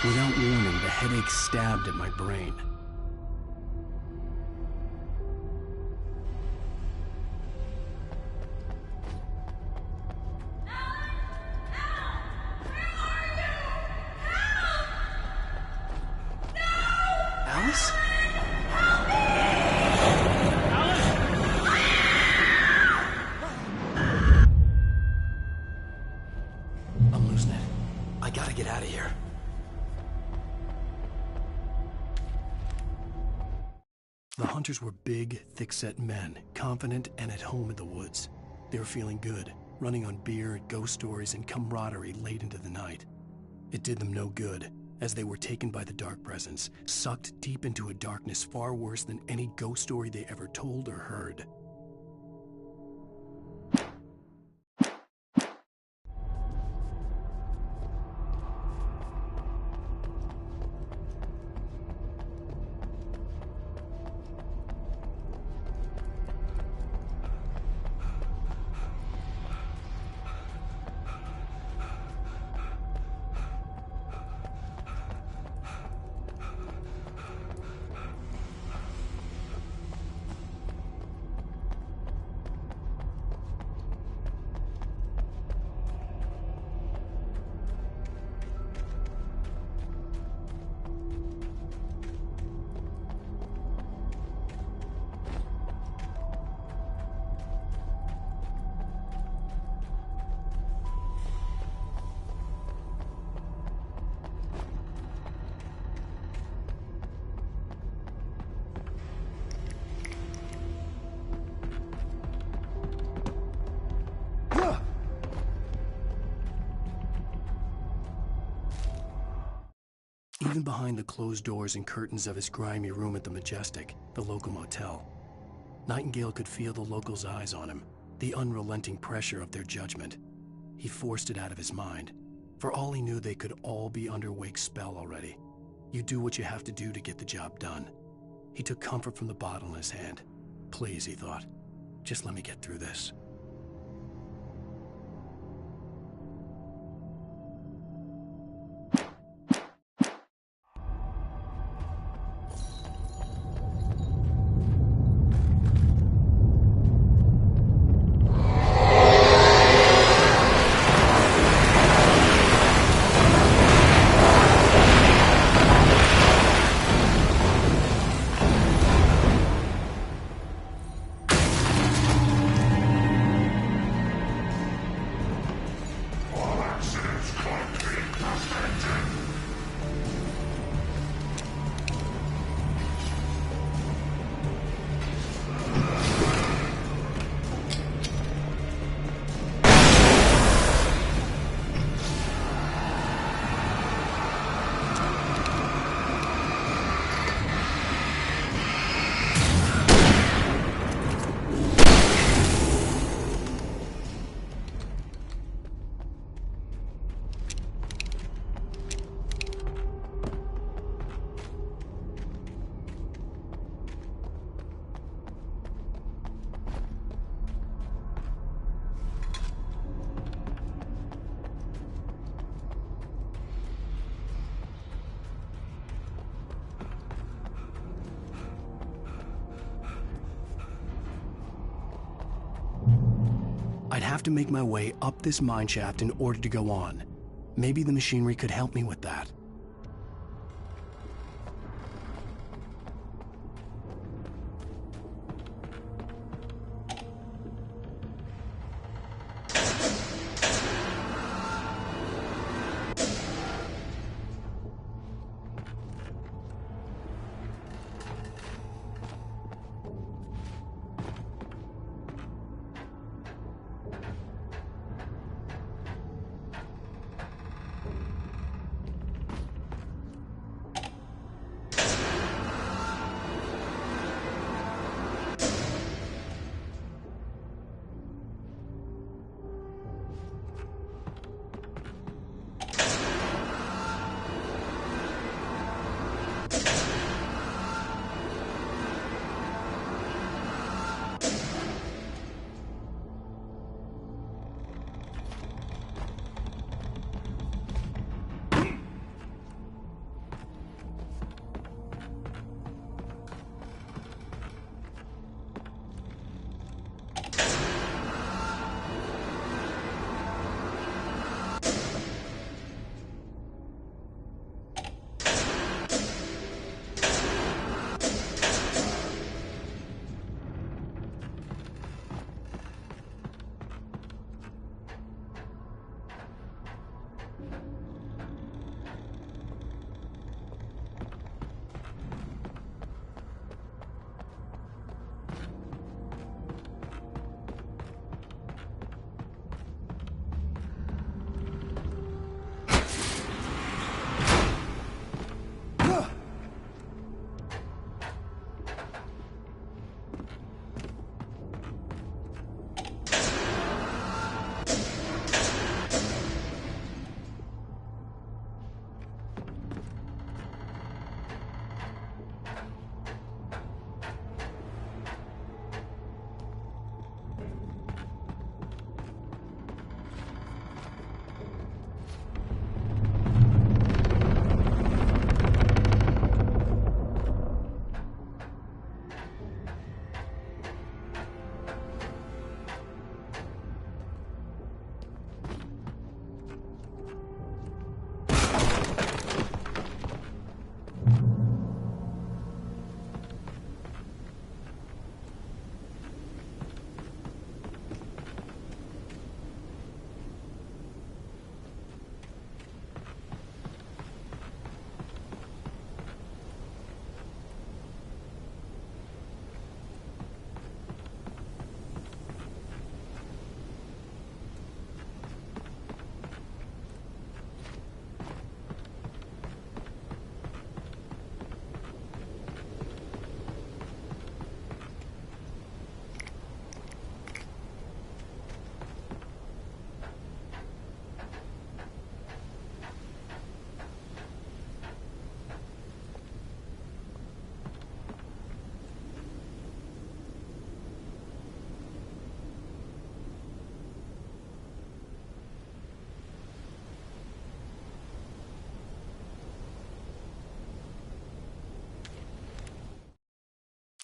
Without warning, the headache stabbed at my brain. The hunters were big, thick-set men, confident and at home in the woods. They were feeling good, running on beer, ghost stories, and camaraderie late into the night. It did them no good, as they were taken by the dark presence, sucked deep into a darkness far worse than any ghost story they ever told or heard. Even behind the closed doors and curtains of his grimy room at the Majestic, the local motel, Nightingale could feel the locals' eyes on him, the unrelenting pressure of their judgment. He forced it out of his mind. For all he knew, they could all be under Wake's spell already. You do what you have to do to get the job done. He took comfort from the bottle in his hand. Please, he thought, just let me get through this. I'd have to make my way up this mine shaft in order to go on. Maybe the machinery could help me with that.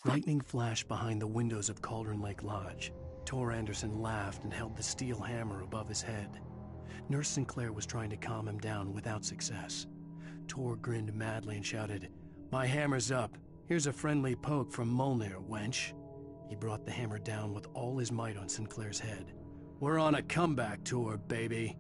Lightning flashed behind the windows of Cauldron Lake Lodge. Tor Anderson laughed and held the steel hammer above his head. Nurse Sinclair was trying to calm him down without success. Tor grinned madly and shouted, "My hammer's up. Here's a friendly poke from Molnir, wench." He brought the hammer down with all his might on Sinclair's head. "We're on a comeback tour, baby."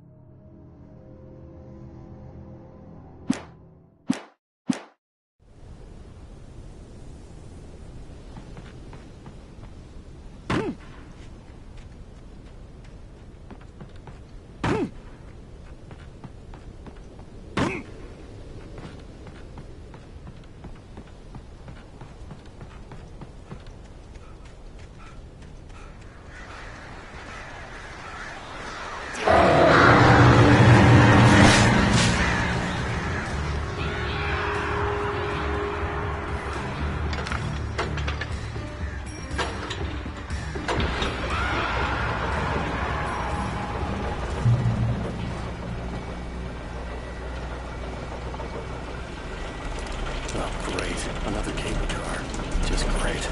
Another cable car. Just great.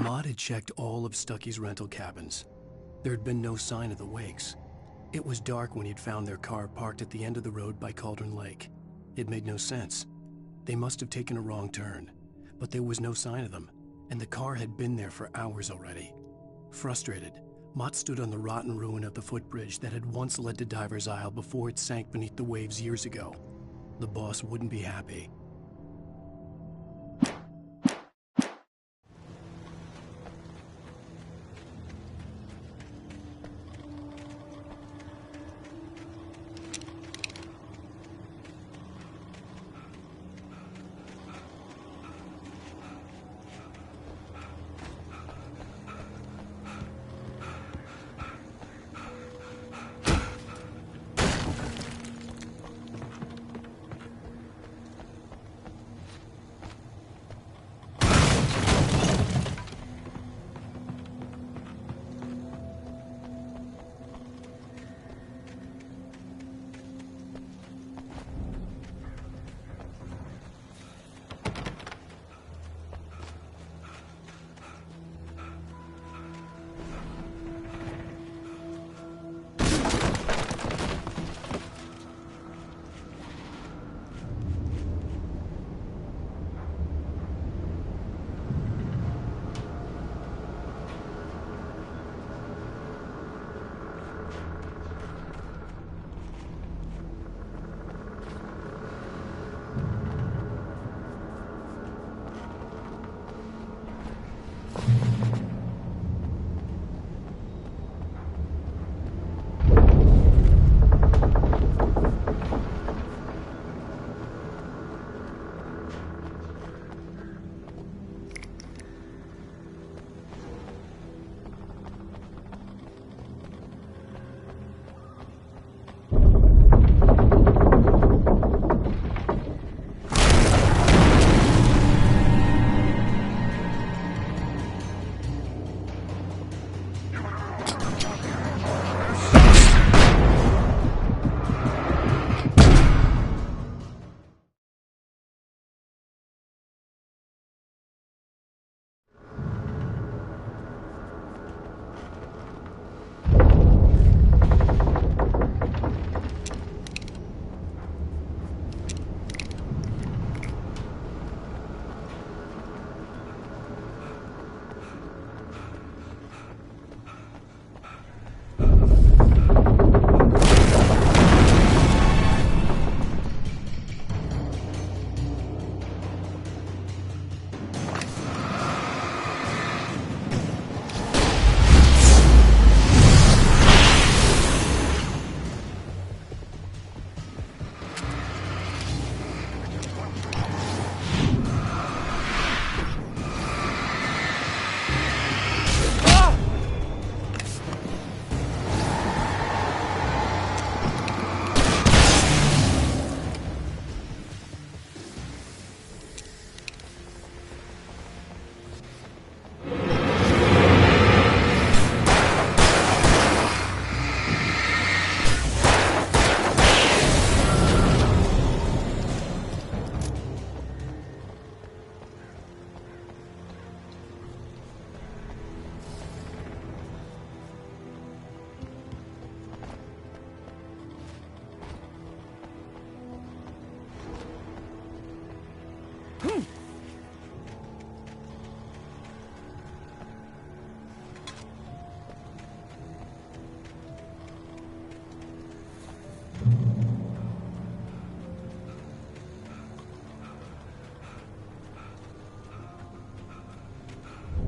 Maud had checked all of Stucky's rental cabins. There had been no sign of the Wakes. It was dark when he'd found their car parked at the end of the road by Cauldron Lake. It made no sense. They must have taken a wrong turn, but there was no sign of them, and the car had been there for hours already. Frustrated, Mott stood on the rotten ruin of the footbridge that had once led to Diver's Isle before it sank beneath the waves years ago. The boss wouldn't be happy.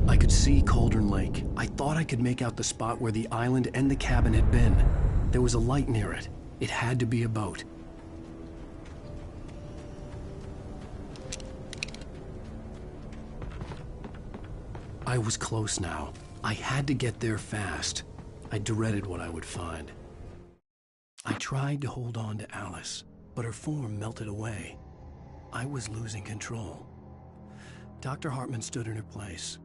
I could see Cauldron Lake. I thought I could make out the spot where the island and the cabin had been. There was a light near it. It had to be a boat. I was close now. I had to get there fast. I dreaded what I would find. I tried to hold on to Alice, but her form melted away. I was losing control. Dr. Hartman stood in her place.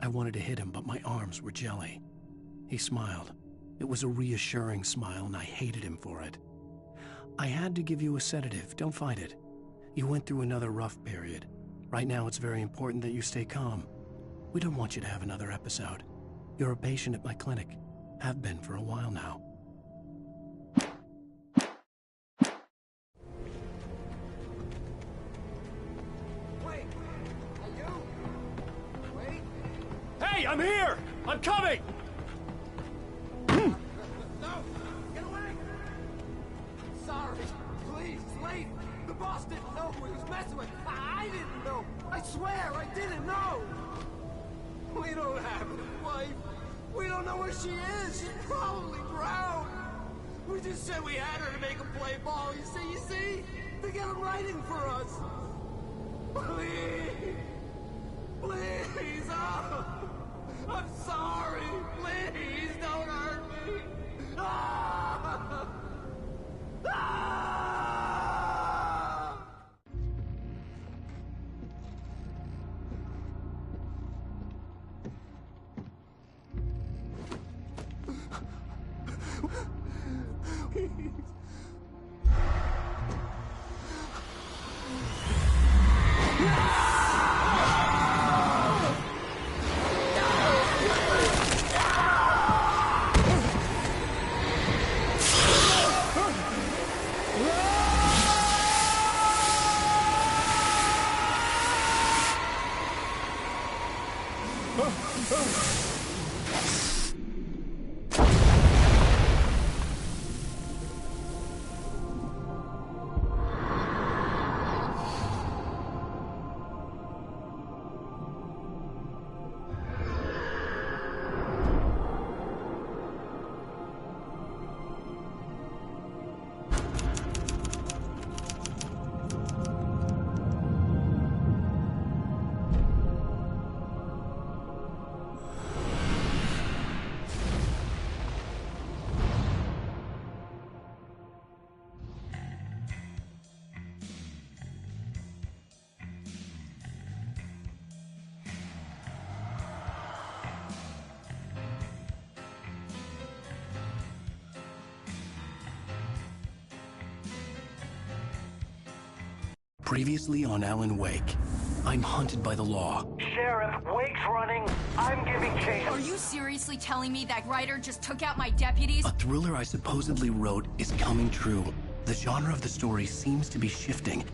I wanted to hit him, but my arms were jelly. He smiled. It was a reassuring smile, and I hated him for it. I had to give you a sedative. Don't fight it. You went through another rough period. Right now, it's very important that you stay calm. We don't want you to have another episode. You're a patient at my clinic. Have been for a while now. Wait! Are you? Wait! Hey, I'm here! I'm coming! No! Get away! Sorry. Please, leave! The boss didn't know who he was messing with. I didn't know. I swear, I didn't know. We don't have his wife. We don't know where she is. She's probably drowned. We just said we had her to make him play ball. You see? To get him writing for us. Please. Please. Oh. I'm sorry. Please don't hurt me. Ah! Ah! Previously on Alan Wake, I'm hunted by the law. Sheriff, Wake's running. I'm giving chase. Are you seriously telling me that writer just took out my deputies? A thriller I supposedly wrote is coming true. The genre of the story seems to be shifting.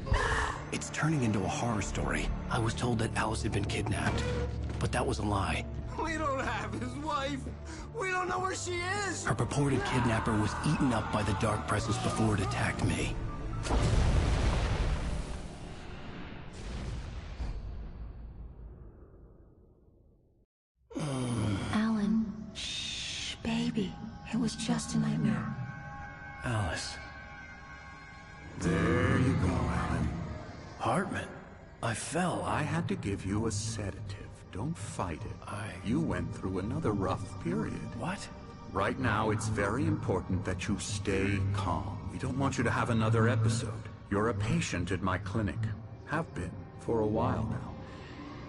It's turning into a horror story. I was told that Alice had been kidnapped, but that was a lie. We don't have his wife. We don't know where she is. Her purported kidnapper was eaten up by the dark presence before it attacked me. Alan, shh, baby. It was just a nightmare. Alice. There you go, Alan. Hartman. I fell. I had to give you a sedative. Don't fight it. You went through another rough period. What? Right now, it's very important that you stay calm. We don't want you to have another episode. You're a patient at my clinic. Have been for a while now.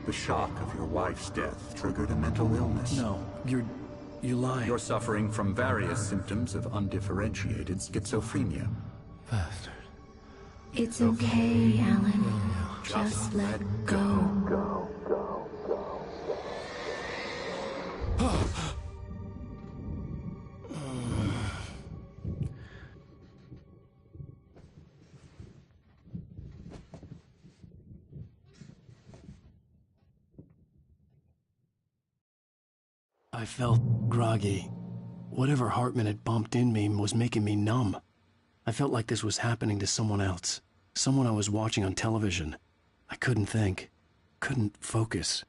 The shock of your wife's death triggered a mental illness. No, you lie. You're suffering from various symptoms of undifferentiated schizophrenia. Bastard. It's okay, Alan. Just let go. I felt groggy. Whatever Hartman had bumped in me was making me numb. I felt like this was happening to someone else. Someone I was watching on television. I couldn't think. Couldn't focus.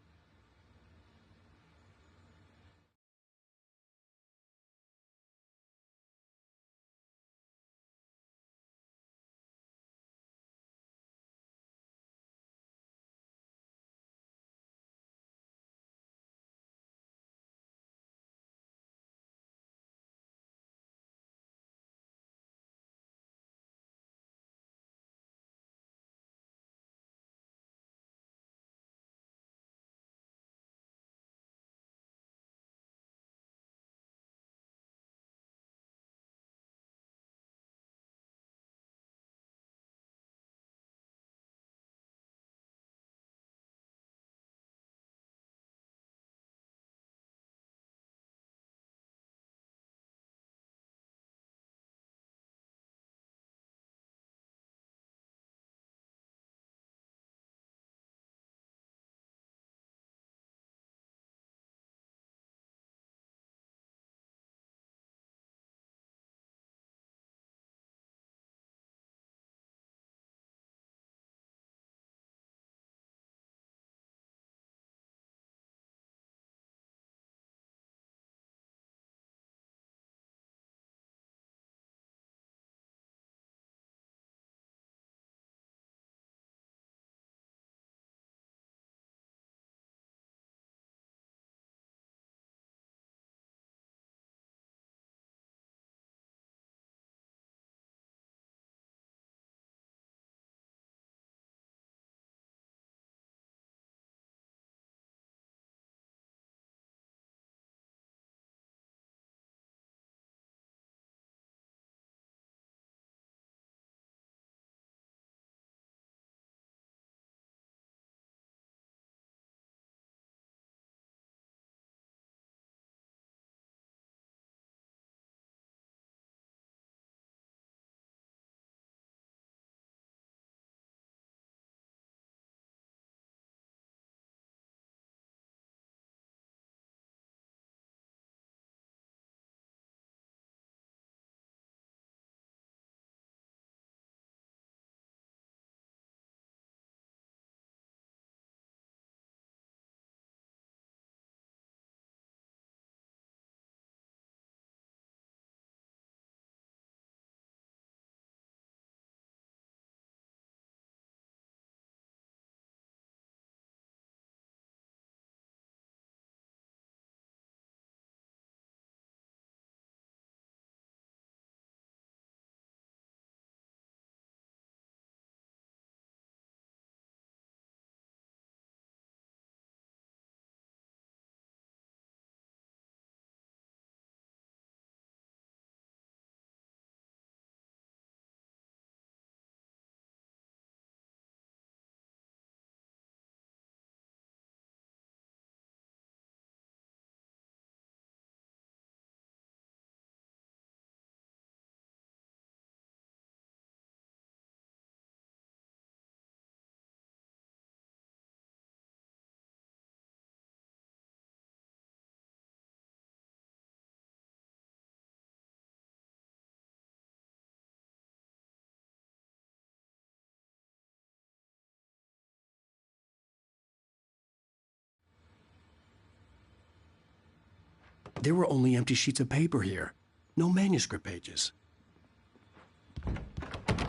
There were only empty sheets of paper here. No manuscript pages.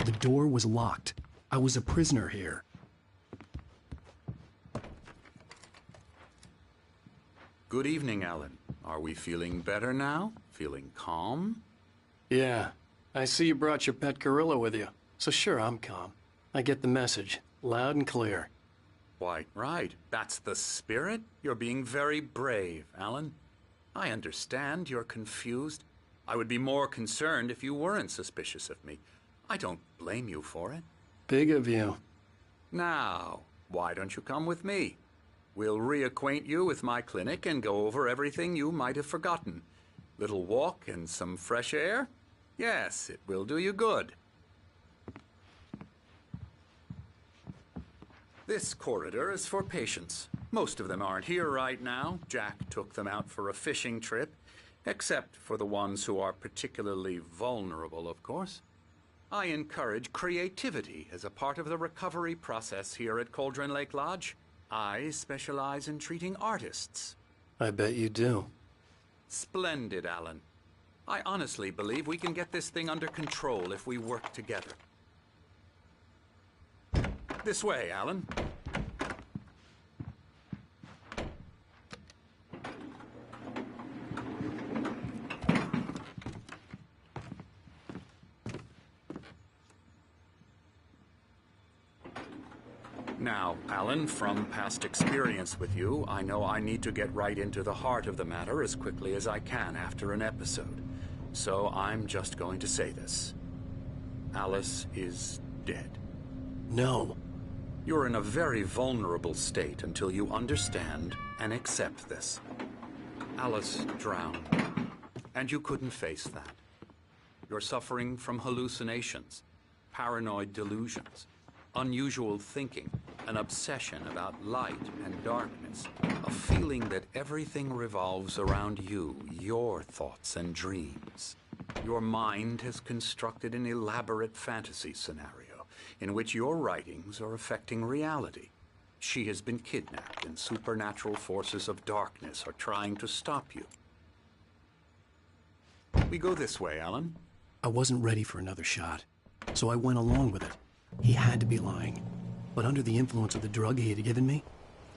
The door was locked. I was a prisoner here. Good evening, Alan. Are we feeling better now? Feeling calm? Yeah. I see you brought your pet gorilla with you. So sure, I'm calm. I get the message. Loud and clear. Why, right. That's the spirit. You're being very brave, Alan. I understand you're confused. I would be more concerned if you weren't suspicious of me. I don't blame you for it. Big of you. Now, why don't you come with me? We'll reacquaint you with my clinic and go over everything you might have forgotten. Little walk and some fresh air? Yes, it will do you good. This corridor is for patients. Most of them aren't here right now. Jack took them out for a fishing trip, except for the ones who are particularly vulnerable, of course. I encourage creativity as a part of the recovery process here at Cauldron Lake Lodge. I specialize in treating artists. I bet you do. Splendid, Alan. I honestly believe we can get this thing under control if we work together. This way, Alan. Now, Alan, from past experience with you, I know I need to get right into the heart of the matter as quickly as I can after an episode. So I'm just going to say this. Alice is dead. No. You're in a very vulnerable state until you understand and accept this. Alice drowned, and you couldn't face that. You're suffering from hallucinations, paranoid delusions, unusual thinking, an obsession about light and darkness, a feeling that everything revolves around you, your thoughts and dreams. Your mind has constructed an elaborate fantasy scenario in which your writings are affecting reality. She has been kidnapped and supernatural forces of darkness are trying to stop you. We go this way, Alan. I wasn't ready for another shot, so I went along with it. He had to be lying. But under the influence of the drug he had given me,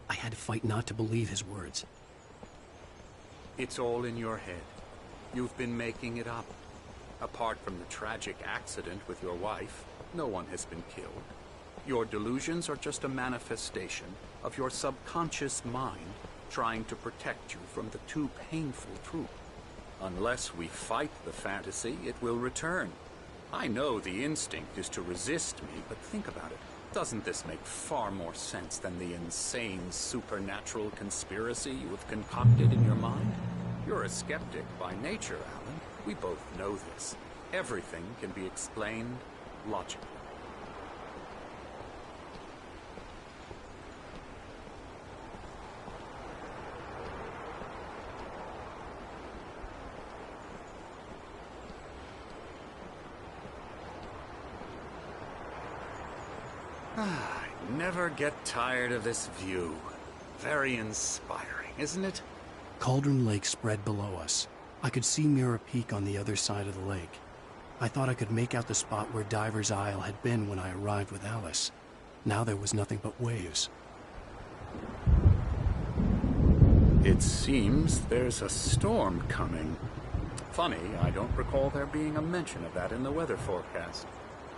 I had to fight not to believe his words. It's all in your head. You've been making it up. Apart from the tragic accident with your wife, no one has been killed. Your delusions are just a manifestation of your subconscious mind trying to protect you from the too painful truth. Unless we fight the fantasy, it will return. I know the instinct is to resist me, but think about it. Doesn't this make far more sense than the insane supernatural conspiracy you have concocted in your mind? You're a skeptic by nature, Alan. We both know this. Everything can be explained logically. I never get tired of this view. Very inspiring, isn't it? Cauldron Lake spread below us. I could see Mirror Peak on the other side of the lake. I thought I could make out the spot where Diver's Isle had been when I arrived with Alice. Now there was nothing but waves. It seems there's a storm coming. Funny, I don't recall there being a mention of that in the weather forecast.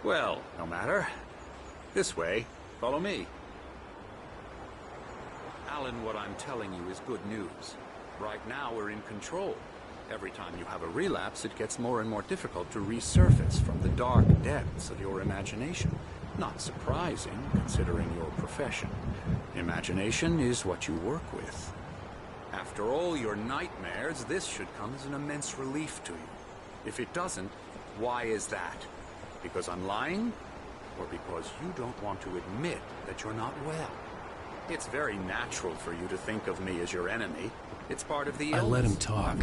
Well, no matter. This way. Follow me. Alan, what I'm telling you is good news. Right now, we're in control. Every time you have a relapse, it gets more and more difficult to resurface from the dark depths of your imagination. Not surprising, considering your profession. Imagination is what you work with. After all your nightmares, this should come as an immense relief to you. If it doesn't, why is that? Because I'm lying? Or because you don't want to admit that you're not well? It's very natural for you to think of me as your enemy. It's part of the illness. I let him talk.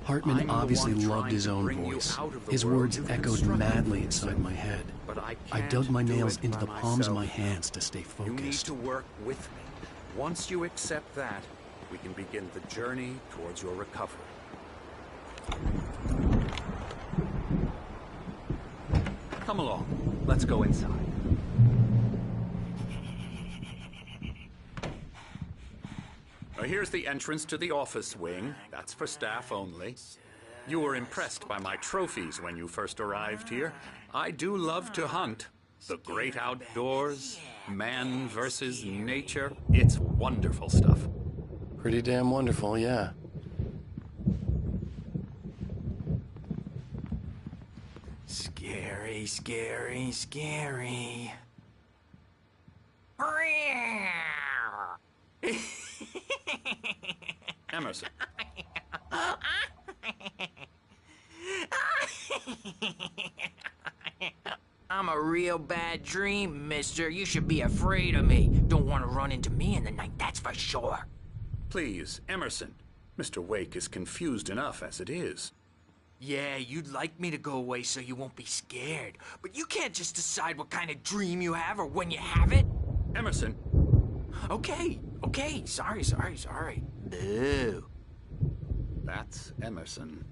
Hartman obviously loved his own voice. His words echoed madly inside my head. I dug my nails into the palms of my hands to stay focused. You need to work with me. Once you accept that, we can begin the journey towards your recovery. Come along. Let's go inside. Now, here's the entrance to the office wing. That's for staff only. You were impressed by my trophies when you first arrived here. I do love to hunt. The great outdoors, man versus nature. It's wonderful stuff. Pretty damn wonderful, yeah. Scary, scary, scary. Emerson. I'm a real bad dream, mister. You should be afraid of me. Don't want to run into me in the night, that's for sure. Please, Emerson. Mr. Wake is confused enough as it is. Yeah, you'd like me to go away so you won't be scared. But you can't just decide what kind of dream you have or when you have it. Emerson. Okay. Sorry. Boo. That's Emerson.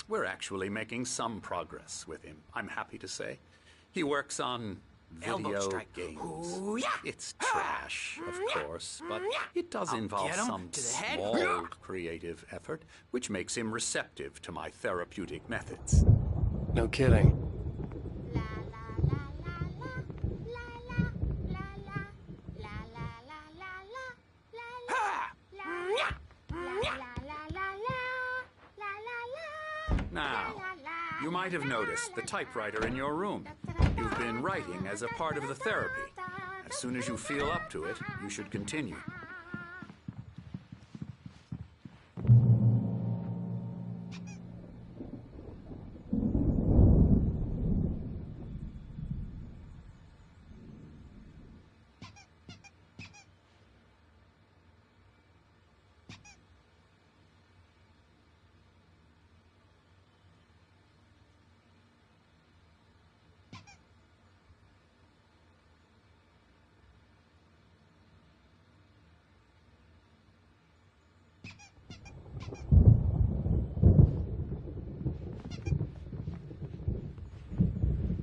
We're actually making some progress with him, I'm happy to say. He works on video games. Ooh, yeah. It's trash, of course, but it does involve some small creative effort, which makes him receptive to my therapeutic methods. No kidding. Now, you might have noticed the typewriter in your room. You've been writing as a part of the therapy. As soon as you feel up to it, you should continue.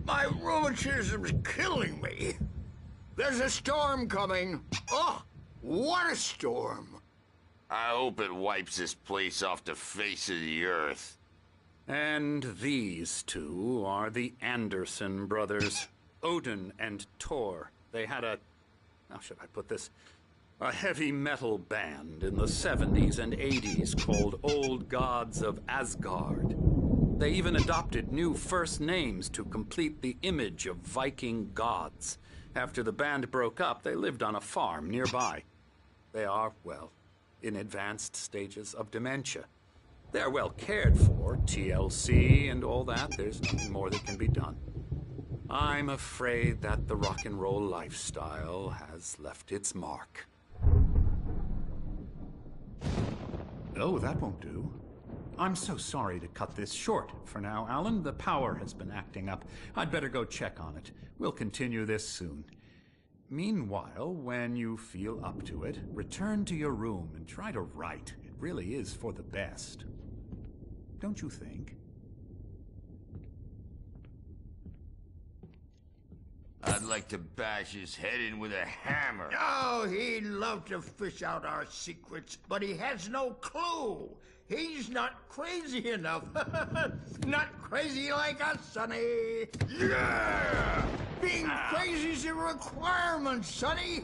My rheumatism's killing me. There's a storm coming. Oh, what a storm. I hope it wipes this place off the face of the earth. And these two are the Anderson brothers, Odin and Thor. They had how should I put this? A heavy metal band in the 70s and 80s called Old Gods of Asgard. They even adopted new first names to complete the image of Viking gods. After the band broke up, they lived on a farm nearby. They are, well, in advanced stages of dementia. They're well cared for, TLC and all that. There's nothing more that can be done. I'm afraid that the rock and roll lifestyle has left its mark. Oh, that won't do. I'm so sorry to cut this short for now, Alan. The power has been acting up. I'd better go check on it. We'll continue this soon. Meanwhile, when you feel up to it, return to your room and try to write. It really is for the best. Don't you think? I'd like to bash his head in with a hammer. Oh, he'd love to fish out our secrets, but he has no clue. He's not crazy enough. Not crazy like us, Sonny. Yeah! Being crazy's a requirement, Sonny.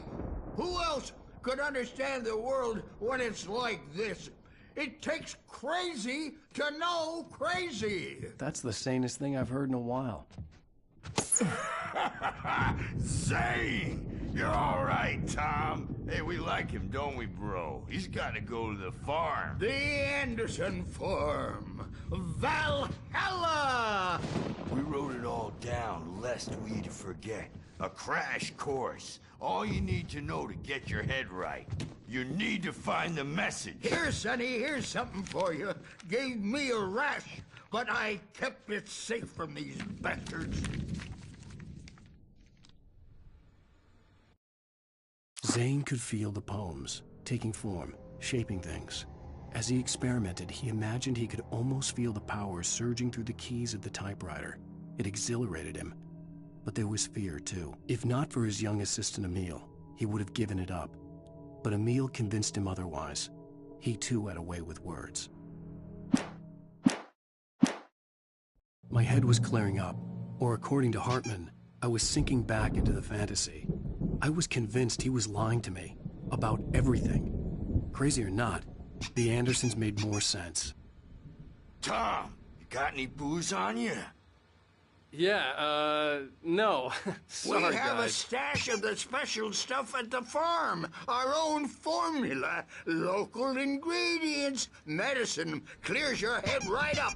Who else could understand the world when it's like this? It takes crazy to know crazy. That's the sanest thing I've heard in a while. Zane! You're all right, Tom. Hey, we like him, don't we, bro? He's got to go to the farm. The Anderson farm. Valhalla! We wrote it all down, lest we forget. A crash course. All you need to know to get your head right. You need to find the message. Here, Sonny, here's something for you. Gave me a rash, but I kept it safe from these bastards. Zane could feel the poems, taking form, shaping things. As he experimented, he imagined he could almost feel the power surging through the keys of the typewriter. It exhilarated him, But there was fear, too. If not for his young assistant Emil, he would have given it up. But Emil convinced him otherwise. He too had a way with words. My head was clearing up, or according to Hartman, I was sinking back into the fantasy. I was convinced he was lying to me about everything. Crazy or not, the Andersons made more sense. Tom, you got any booze on you? Yeah, no. Sorry, we have guys. a stash of the special stuff at the farm. Our own formula. Local ingredients. Medicine clears your head right up.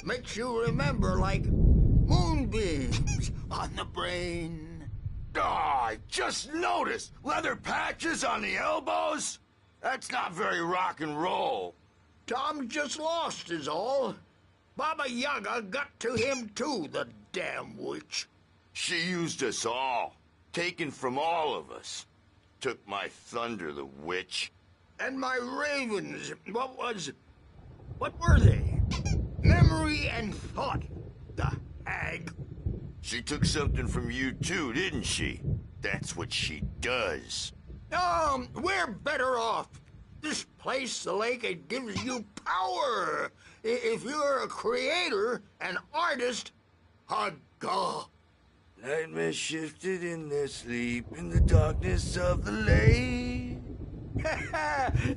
Makes you remember like moonbeams on the brain. Oh, I just noticed. Leather patches on the elbows? That's not very rock and roll. Tom just lost is all. Baba Yaga got to him too, the damn witch. She used us all. Taken from all of us. Took my thunder, the witch. And my ravens. What were they? Memory and thought, the hag. She took something from you too, didn't she? That's what she does. We're better off. This place, the lake, it gives you power. If you're a creator, an artist, God. Nightmare shifted in their sleep in the darkness of the lake.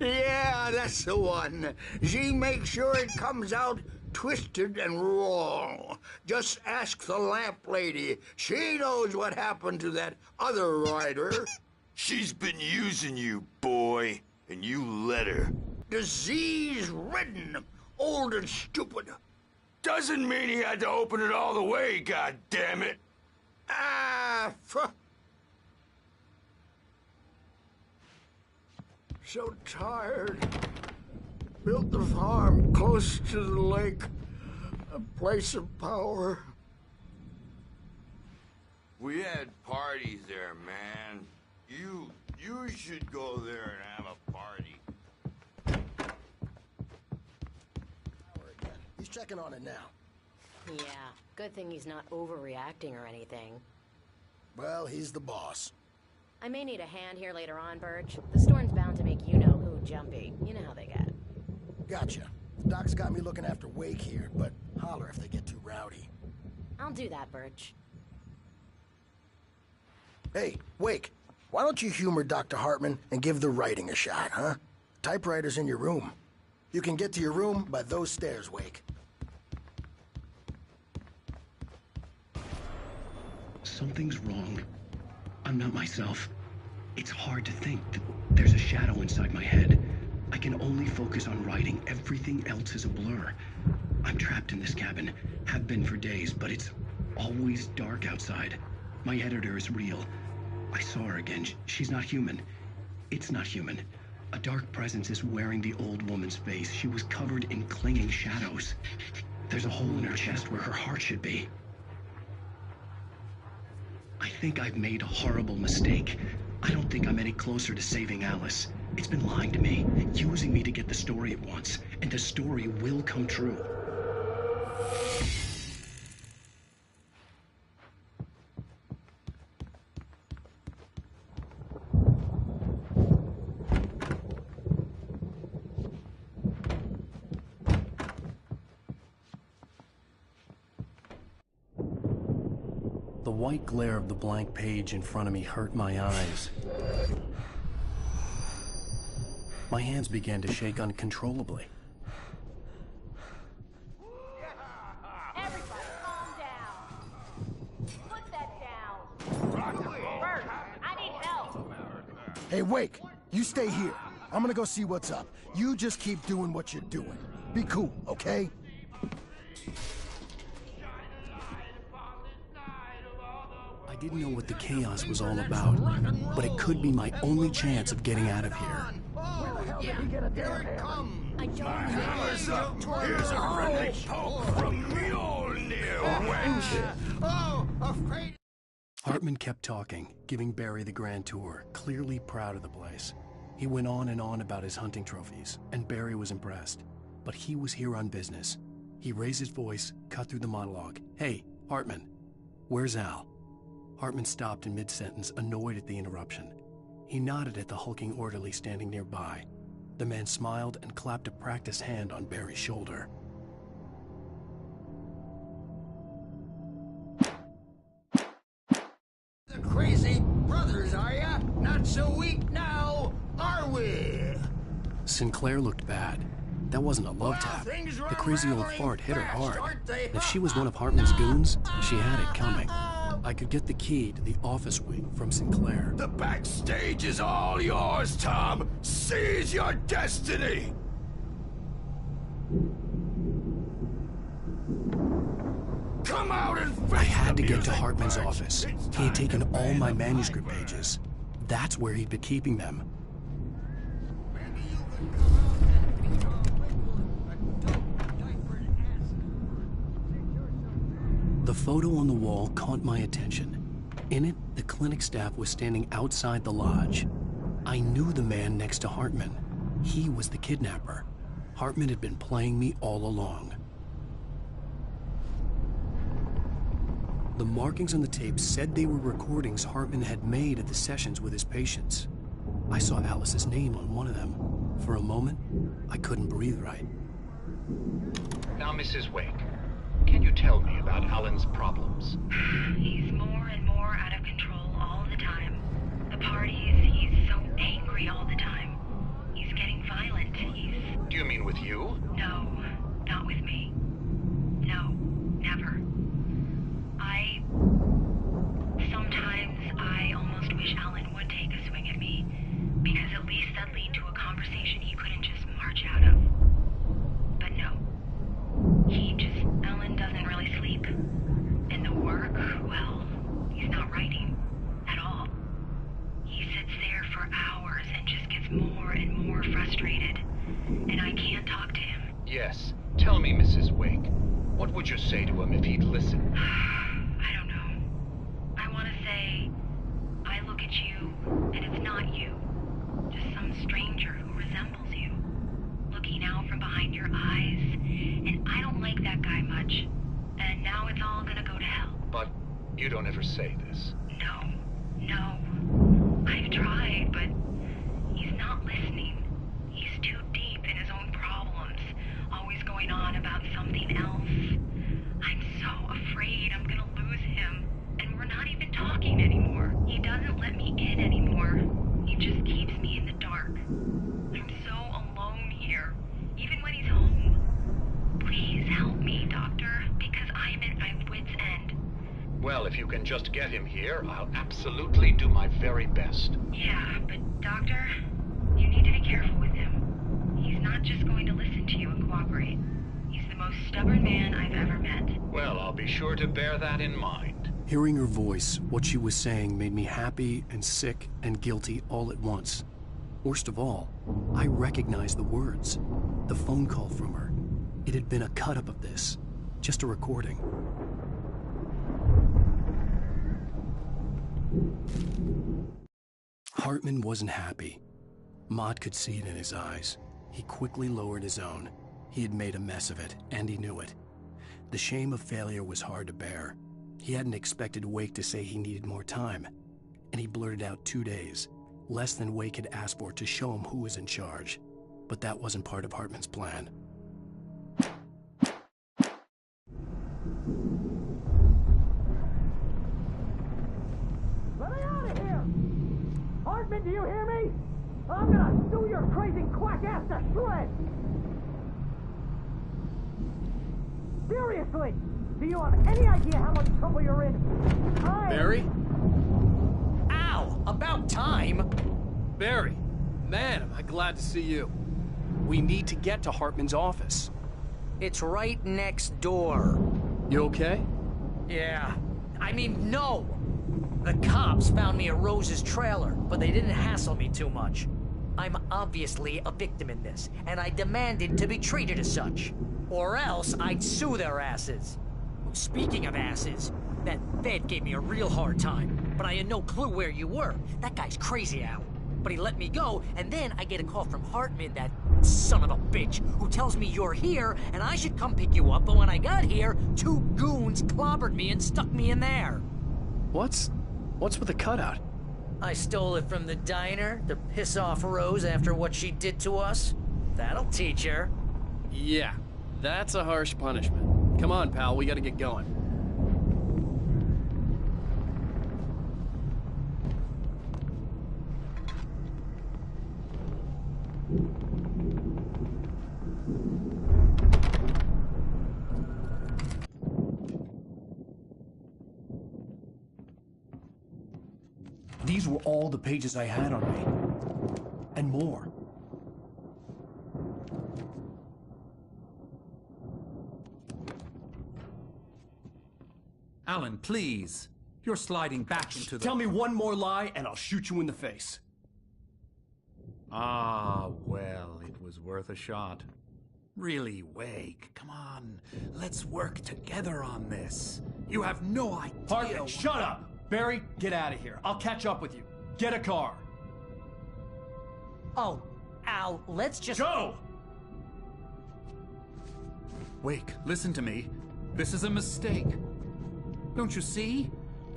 Yeah, that's the one. She makes sure it comes out twisted and wrong. Just ask the lamp lady. She knows what happened to that other writer. She's been using you, boy, and you let her. Disease-ridden, old and stupid. Doesn't mean he had to open it all the way, goddammit. So tired. Built the farm close to the lake. A place of power. We had parties there, man. You should go there and have a party. He's checking on it now. Yeah, good thing he's not overreacting or anything. Well, he's the boss. I may need a hand here later on, Birch. The storm's bound to make you-know-who jumpy. You know how they get. Gotcha. Doc's got me looking after Wake here, but holler if they get too rowdy. I'll do that, Birch. Hey, Wake, why don't you humor Dr. Hartman and give the writing a shot, huh? Typewriter's in your room. You can get to your room by those stairs, Wake. Something's wrong. I'm not myself. It's hard to think that there's a shadow inside my head. I can only focus on writing. Everything else is a blur. I'm trapped in this cabin. Have been for days, but it's always dark outside. My editor is real. I saw her again. She's not human. It's not human. A dark presence is wearing the old woman's face. She was covered in clinging shadows. There's a hole in her chest where her heart should be. I think I've made a horrible mistake. I don't think I'm any closer to saving Alice. It's been lying to me, using me to get the story it wants, and the story will come true. The white glare of the blank page in front of me hurt my eyes. My hands began to shake uncontrollably. Everybody, calm down. Put that down. Bert, I need help. Hey, Wake, you stay here. I'm gonna go see what's up. You just keep doing what you're doing. Be cool, okay? I didn't know what the chaos was all about, but it could be my only chance of getting out of here. Here it comes. I don't Hammer's up. Here's a friendly poke from Mjolnir, wench. Oh, afraid. Hartman kept talking, giving Barry the grand tour, clearly proud of the place. He went on and on about his hunting trophies, and Barry was impressed. But he was here on business. He raised his voice, cut through the monologue. Hey, Hartman, where's Al? Hartman stopped in mid-sentence, annoyed at the interruption. He nodded at the hulking orderly standing nearby. The man smiled and clapped a practiced hand on Barry's shoulder. The crazy brothers, are ya? Not so weak now, are we? Sinclair looked bad. That wasn't a love tap. The crazy old fart hit her hard. And if she was one of Hartman's goons, she had it coming. I could get the key to the office wing from Sinclair. The backstage is all yours, Tom. Seize your destiny. Come out and face I had to the get to music Hartman's birds. office. It's He had time taken to all pay my the manuscript piper. pages. That's where he'd been keeping them. The photo on the wall caught my attention. In it, the clinic staff was standing outside the lodge. I knew the man next to Hartman. He was the kidnapper. Hartman had been playing me all along. The markings on the tape said they were recordings Hartman had made at the sessions with his patients. I saw Alice's name on one of them. For a moment, I couldn't breathe right. Now, Mrs. Wake, can you tell me about Alan's problems? He's more and more out of control all the time. The parties, he's so angry all the time. He's getting violent. Do you mean with you? No, not with me. No, never. Sometimes I almost wish Alan would take a swing at me, because at least that'd lead to a conversation he couldn't just march out of. But no. Alan doesn't really sleep. And the work, well, he's not writing at all. He sits there for hours and just gets more and more frustrated. And I can't talk to him. Yes. Tell me, Mrs. Wake, what would you say to him if he'd listen? I don't know. I want to say, I look at you, and it's not you. Just some stranger who resembles you. Looking out from behind your eyes, and I don't like that guy much. And now it's all gonna go to hell. But you don't ever say this. No. I've tried, but he's not listening. He's too deep in his own problems, always going on about something else. I'm so afraid I'm gonna lose him, and we're not even talking anymore. He doesn't let me in anymore. He just keeps me in the dark. I'm so alone here, even when he's home. Please help me, Doctor, because I'm at my wit's end. Well, if you can just get him here, I'll absolutely do my very best. Yeah, but Doctor, you need to be careful with him. He's not just going to listen to you and cooperate. He's the most stubborn man I've ever met. Well, I'll be sure to bear that in mind. Hearing her voice, what she was saying made me happy and sick and guilty all at once. Worst of all, I recognized the words. The phone call from her. It had been a cut-up of this. Just a recording. Hartman wasn't happy. Maude could see it in his eyes. He quickly lowered his own. He had made a mess of it, and he knew it. The shame of failure was hard to bear. He hadn't expected Wake to say he needed more time, and he blurted out 2 days, less than Wake had asked for to show him who was in charge. But that wasn't part of Hartman's plan. Let me out of here! Hartman, do you hear me? I'm gonna sue your crazy quack ass to shreds! Seriously! Do you have any idea how much trouble you're in? Barry? Ow! About time! Barry, man, am I glad to see you. We need to get to Hartman's office. It's right next door. You okay? Yeah. I mean, no! The cops found me at Rose's trailer, but they didn't hassle me too much. I'm obviously a victim in this, and I demanded to be treated as such. Or else I'd sue their asses. Speaking of asses, that Fed gave me a real hard time, but I had no clue where you were. That guy's crazy, Al. But he let me go, and then I get a call from Hartman, that son of a bitch, who tells me you're here, and I should come pick you up, but when I got here, 2 goons clobbered me and stuck me in there. What's What's with the cutout? I stole it from the diner to piss off Rose after what she did to us. That'll teach her. Yeah, that's a harsh punishment. Come on, pal, we gotta get going. These were all the pages I had on me. And more. Alan, please. You're sliding back into the... Tell me one more lie and I'll shoot you in the face. Ah, well, it was worth a shot. Really, Wake, come on. Let's work together on this. You have no idea... Hartman, shut up! Barry, get out of here. I'll catch up with you. Get a car. Oh, Al, let's just... Go! Wake, listen to me. This is a mistake. Don't you see?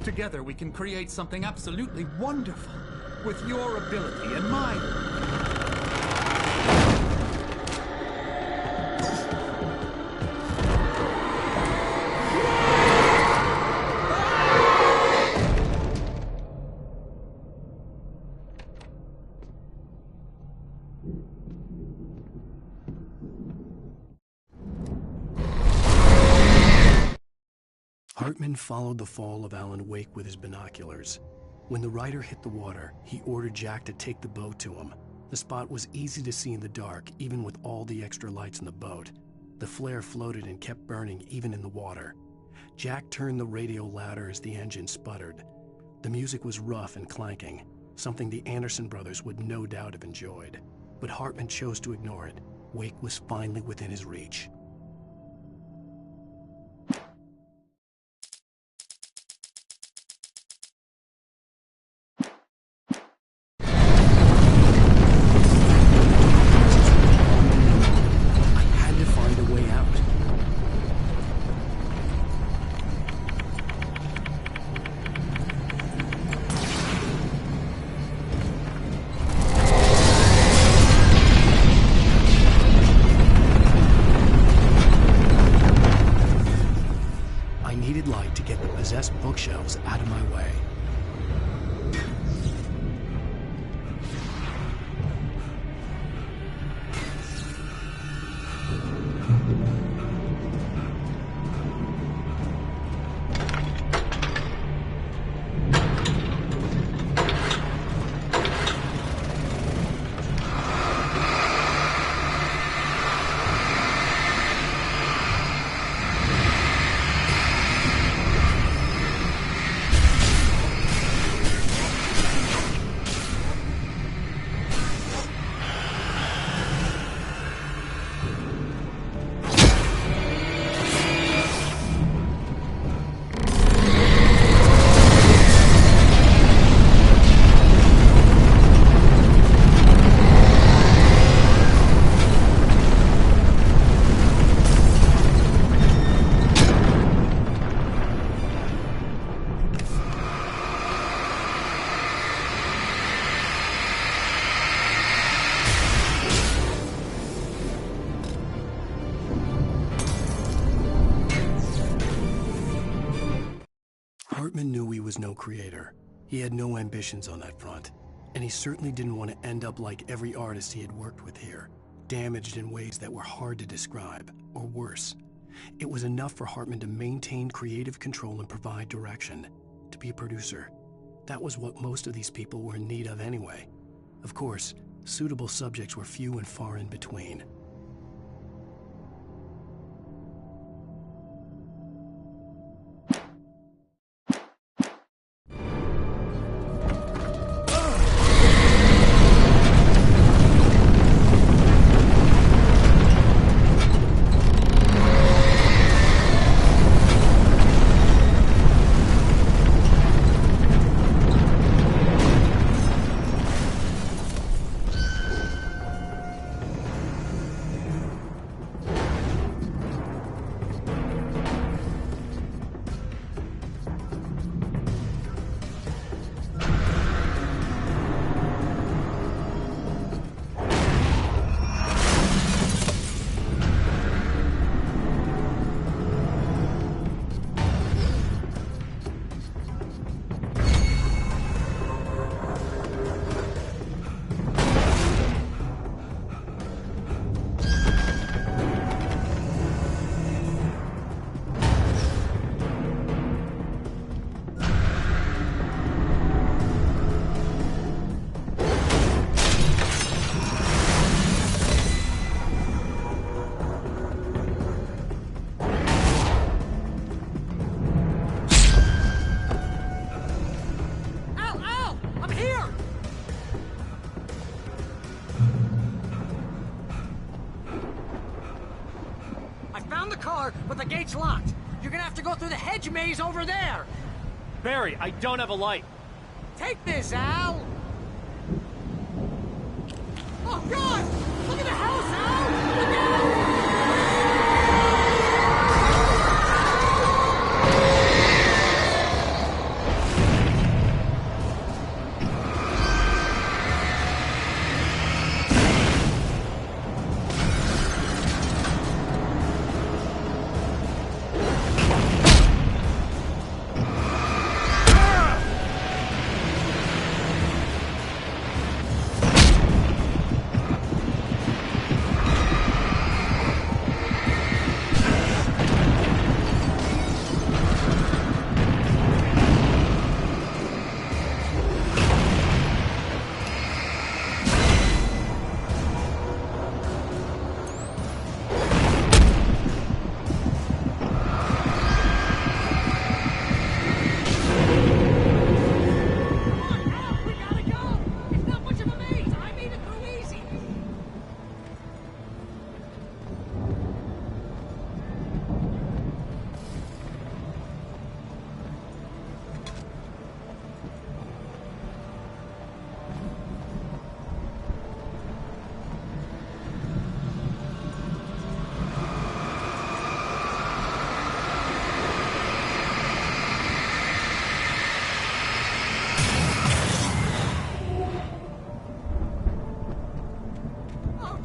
Together we can create something absolutely wonderful. With your ability and mine. Hartman followed the fall of Alan Wake with his binoculars. When the rider hit the water, he ordered Jack to take the boat to him. The spot was easy to see in the dark, even with all the extra lights in the boat. The flare floated and kept burning even in the water. Jack turned the radio louder as the engine sputtered. The music was rough and clanking, something the Anderson brothers would no doubt have enjoyed. But Hartman chose to ignore it. Wake was finally within his reach. Bookshelves out of my way. Hartman knew he was no creator. He had no ambitions on that front. And he certainly didn't want to end up like every artist he had worked with here, damaged in ways that were hard to describe, or worse. It was enough for Hartman to maintain creative control and provide direction, to be a producer. That was what most of these people were in need of anyway. Of course, suitable subjects were few and far in between. car, but the gate's locked. You're gonna have to go through the hedge maze over there. Barry, I don't have a light. Take this, Al. Oh, God! Look at the house, Al! Look out!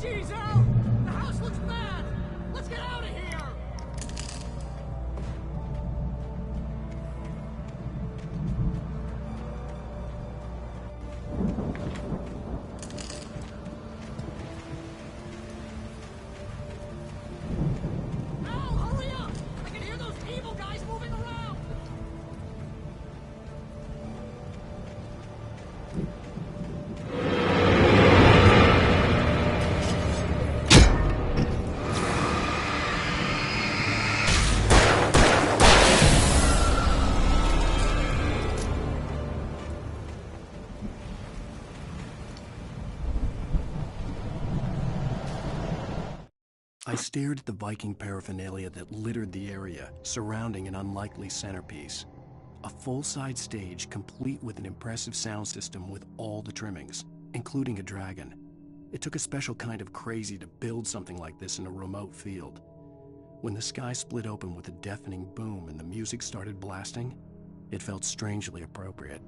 Jeez, Al! The house looks bad! Let's get out of here! Al, hurry up! I can hear those evil guys moving around! I stared at the Viking paraphernalia that littered the area, surrounding an unlikely centerpiece. A full-size stage complete with an impressive sound system with all the trimmings, including a dragon. It took a special kind of crazy to build something like this in a remote field. When the sky split open with a deafening boom and the music started blasting, it felt strangely appropriate.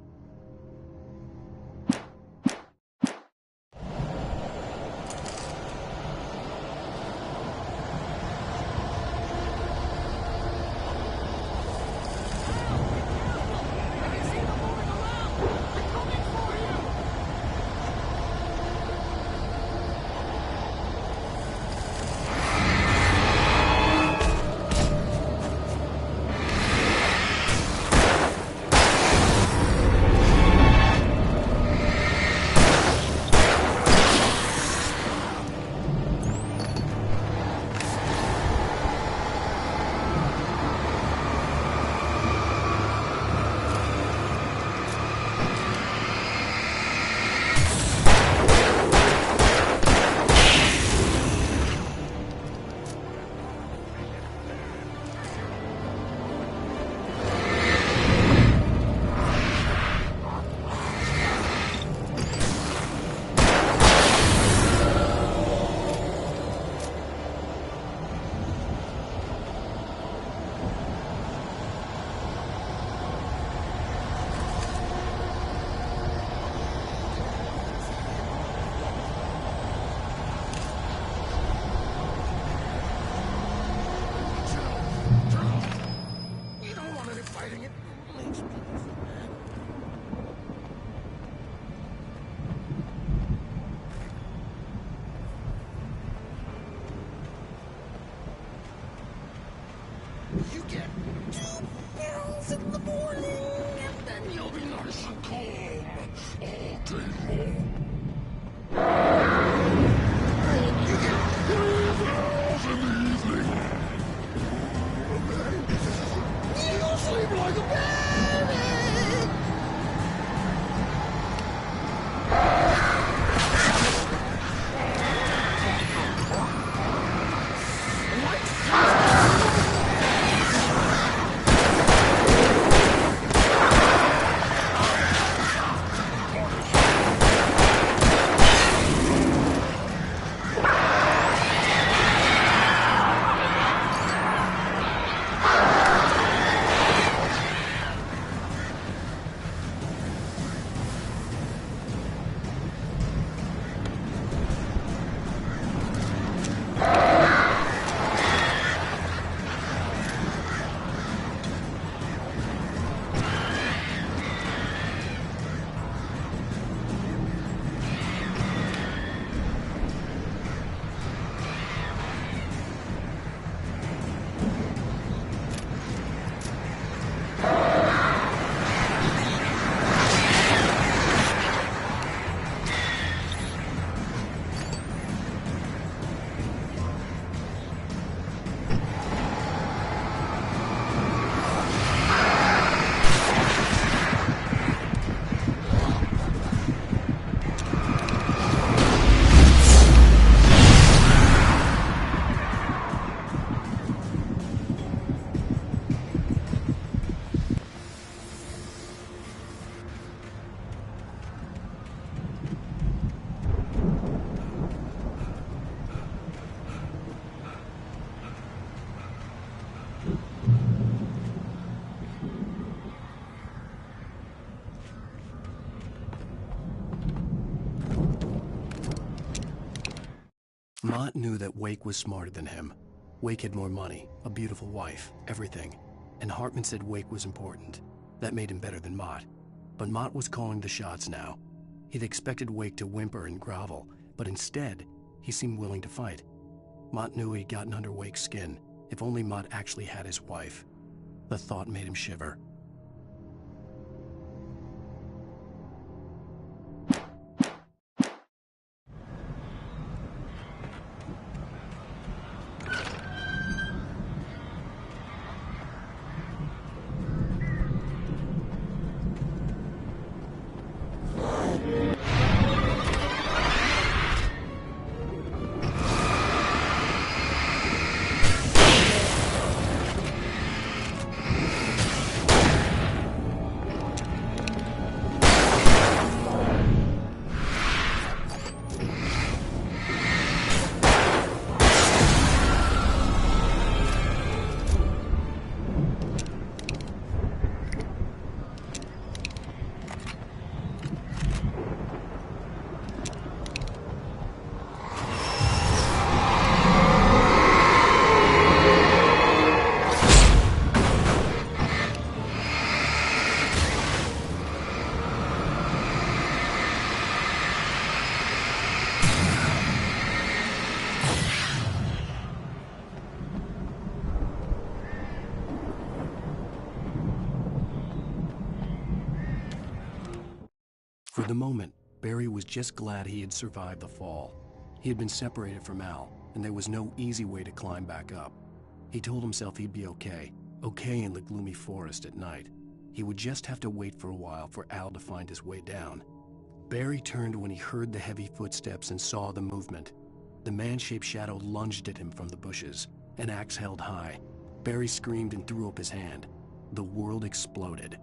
You get 2 pills in the morning, and then you'll be nice and calm all day long. And you get 3 pills in the evening. You'll sleep like a baby. Like Mott knew that Wake was smarter than him. Wake had more money, a beautiful wife, everything. And Hartman said Wake was important. That made him better than Mott. But Mott was calling the shots now. He'd expected Wake to whimper and grovel, but instead, he seemed willing to fight. Mott knew he'd gotten under Wake's skin. If only Mott actually had his wife. The thought made him shiver. For the moment, Barry was just glad he had survived the fall. He had been separated from Al, and there was no easy way to climb back up. He told himself he'd be okay in the gloomy forest at night. He would just have to wait for a while for Al to find his way down. Barry turned when he heard the heavy footsteps and saw the movement. The man-shaped shadow lunged at him from the bushes, an axe held high. Barry screamed and threw up his hand. The world exploded.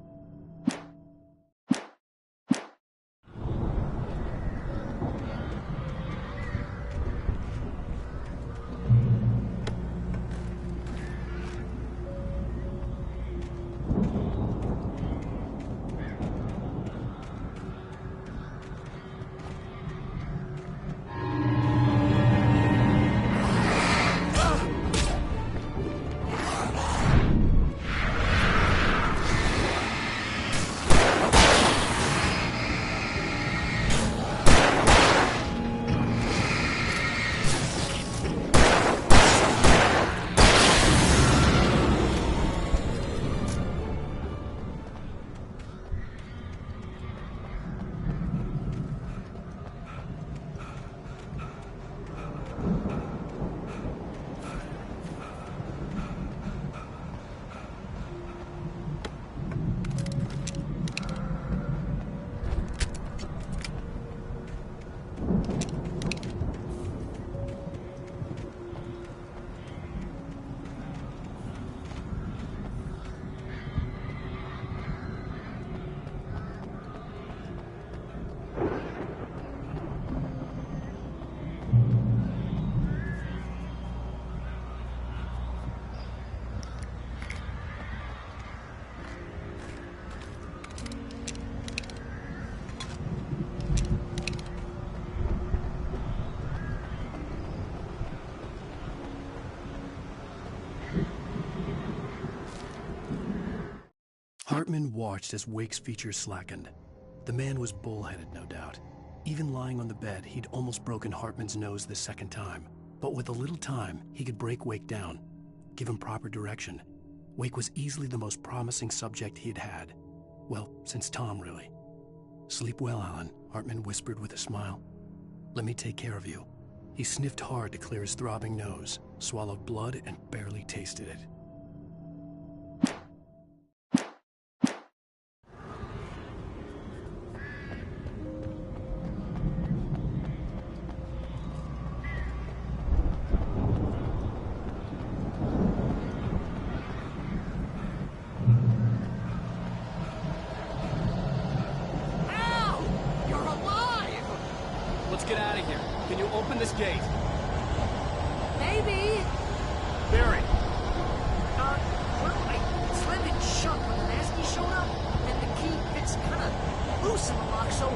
Hartman watched as Wake's features slackened. The man was bullheaded, no doubt. Even lying on the bed, he'd almost broken Hartman's nose the second time. But with a little time, he could break Wake down, give him proper direction. Wake was easily the most promising subject he'd had. Well, since Tom, really. "Sleep well, Alan," Hartman whispered with a smile. "Let me take care of you." He sniffed hard to clear his throbbing nose, swallowed blood, and barely tasted it. Get out of here. Can you open this gate? Maybe. Barry. I slammed it shut when the nasty showed up, and the key fits kind of loose in the lock, so,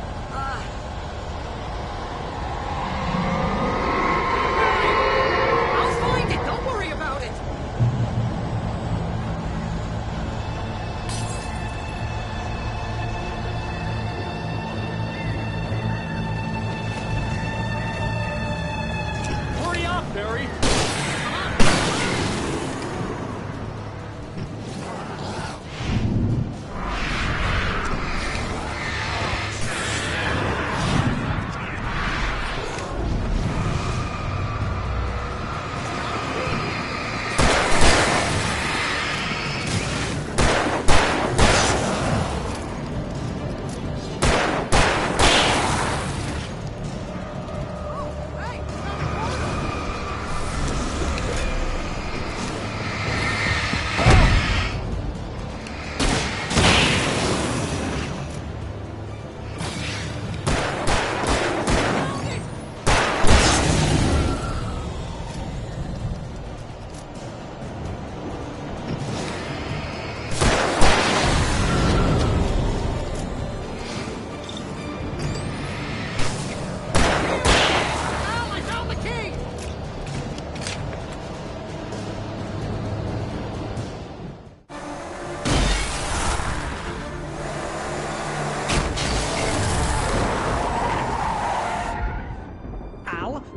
Barry.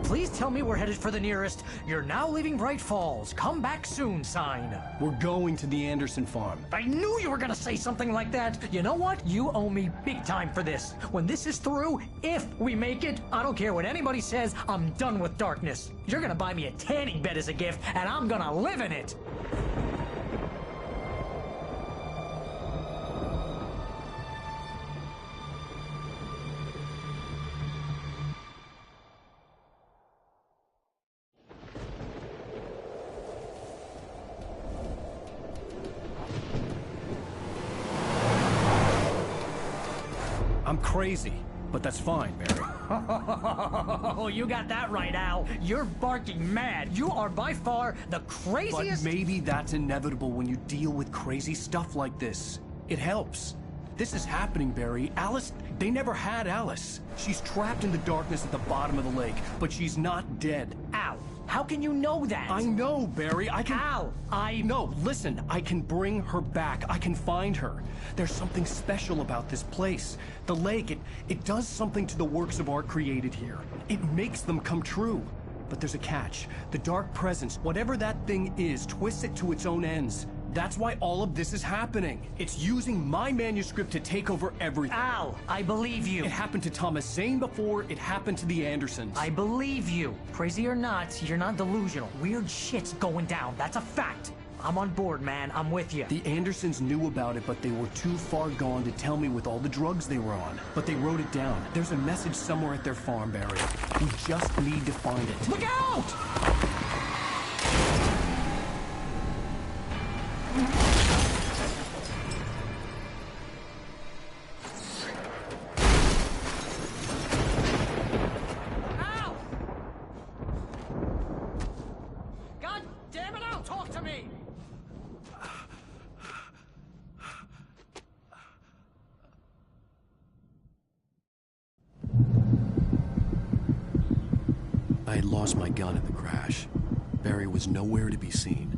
Please tell me we're headed for the nearest "You're now leaving Bright Falls. Come back soon" sign. We're going to the Anderson farm. I knew you were gonna say something like that. You know what? You owe me big time for this. When this is through, if we make it, I don't care what anybody says, I'm done with darkness. You're gonna buy me a tanning bed as a gift, and I'm gonna live in it. I'm crazy, but that's fine, Barry. Oh, you got that right, Al. You're barking mad. You are by far the craziest... But maybe that's inevitable when you deal with crazy stuff like this. It helps. This is happening, Barry. Alice, they never had Alice. She's trapped in the darkness at the bottom of the lake, but she's not dead. Al, how can you know that? I know, Barry. I can... Al, No, listen. I can bring her back. I can find her. There's something special about this place. The lake, it does something to the works of art created here. It makes them come true. But there's a catch. The dark presence, whatever that thing is, twists it to its own ends. That's why all of this is happening. It's using my manuscript to take over everything. Al, I believe you. It happened to Thomas Zane before, it happened to the Andersons. I believe you. Crazy or not, you're not delusional. Weird shit's going down. That's a fact. I'm on board, man. I'm with you. The Andersons knew about it, but they were too far gone to tell me with all the drugs they were on. But they wrote it down. There's a message somewhere at their farm, Barry. We just need to find it. Look out! Al! God damn it, Al, talk to me! I had lost my gun at the crash. Barry was nowhere to be seen.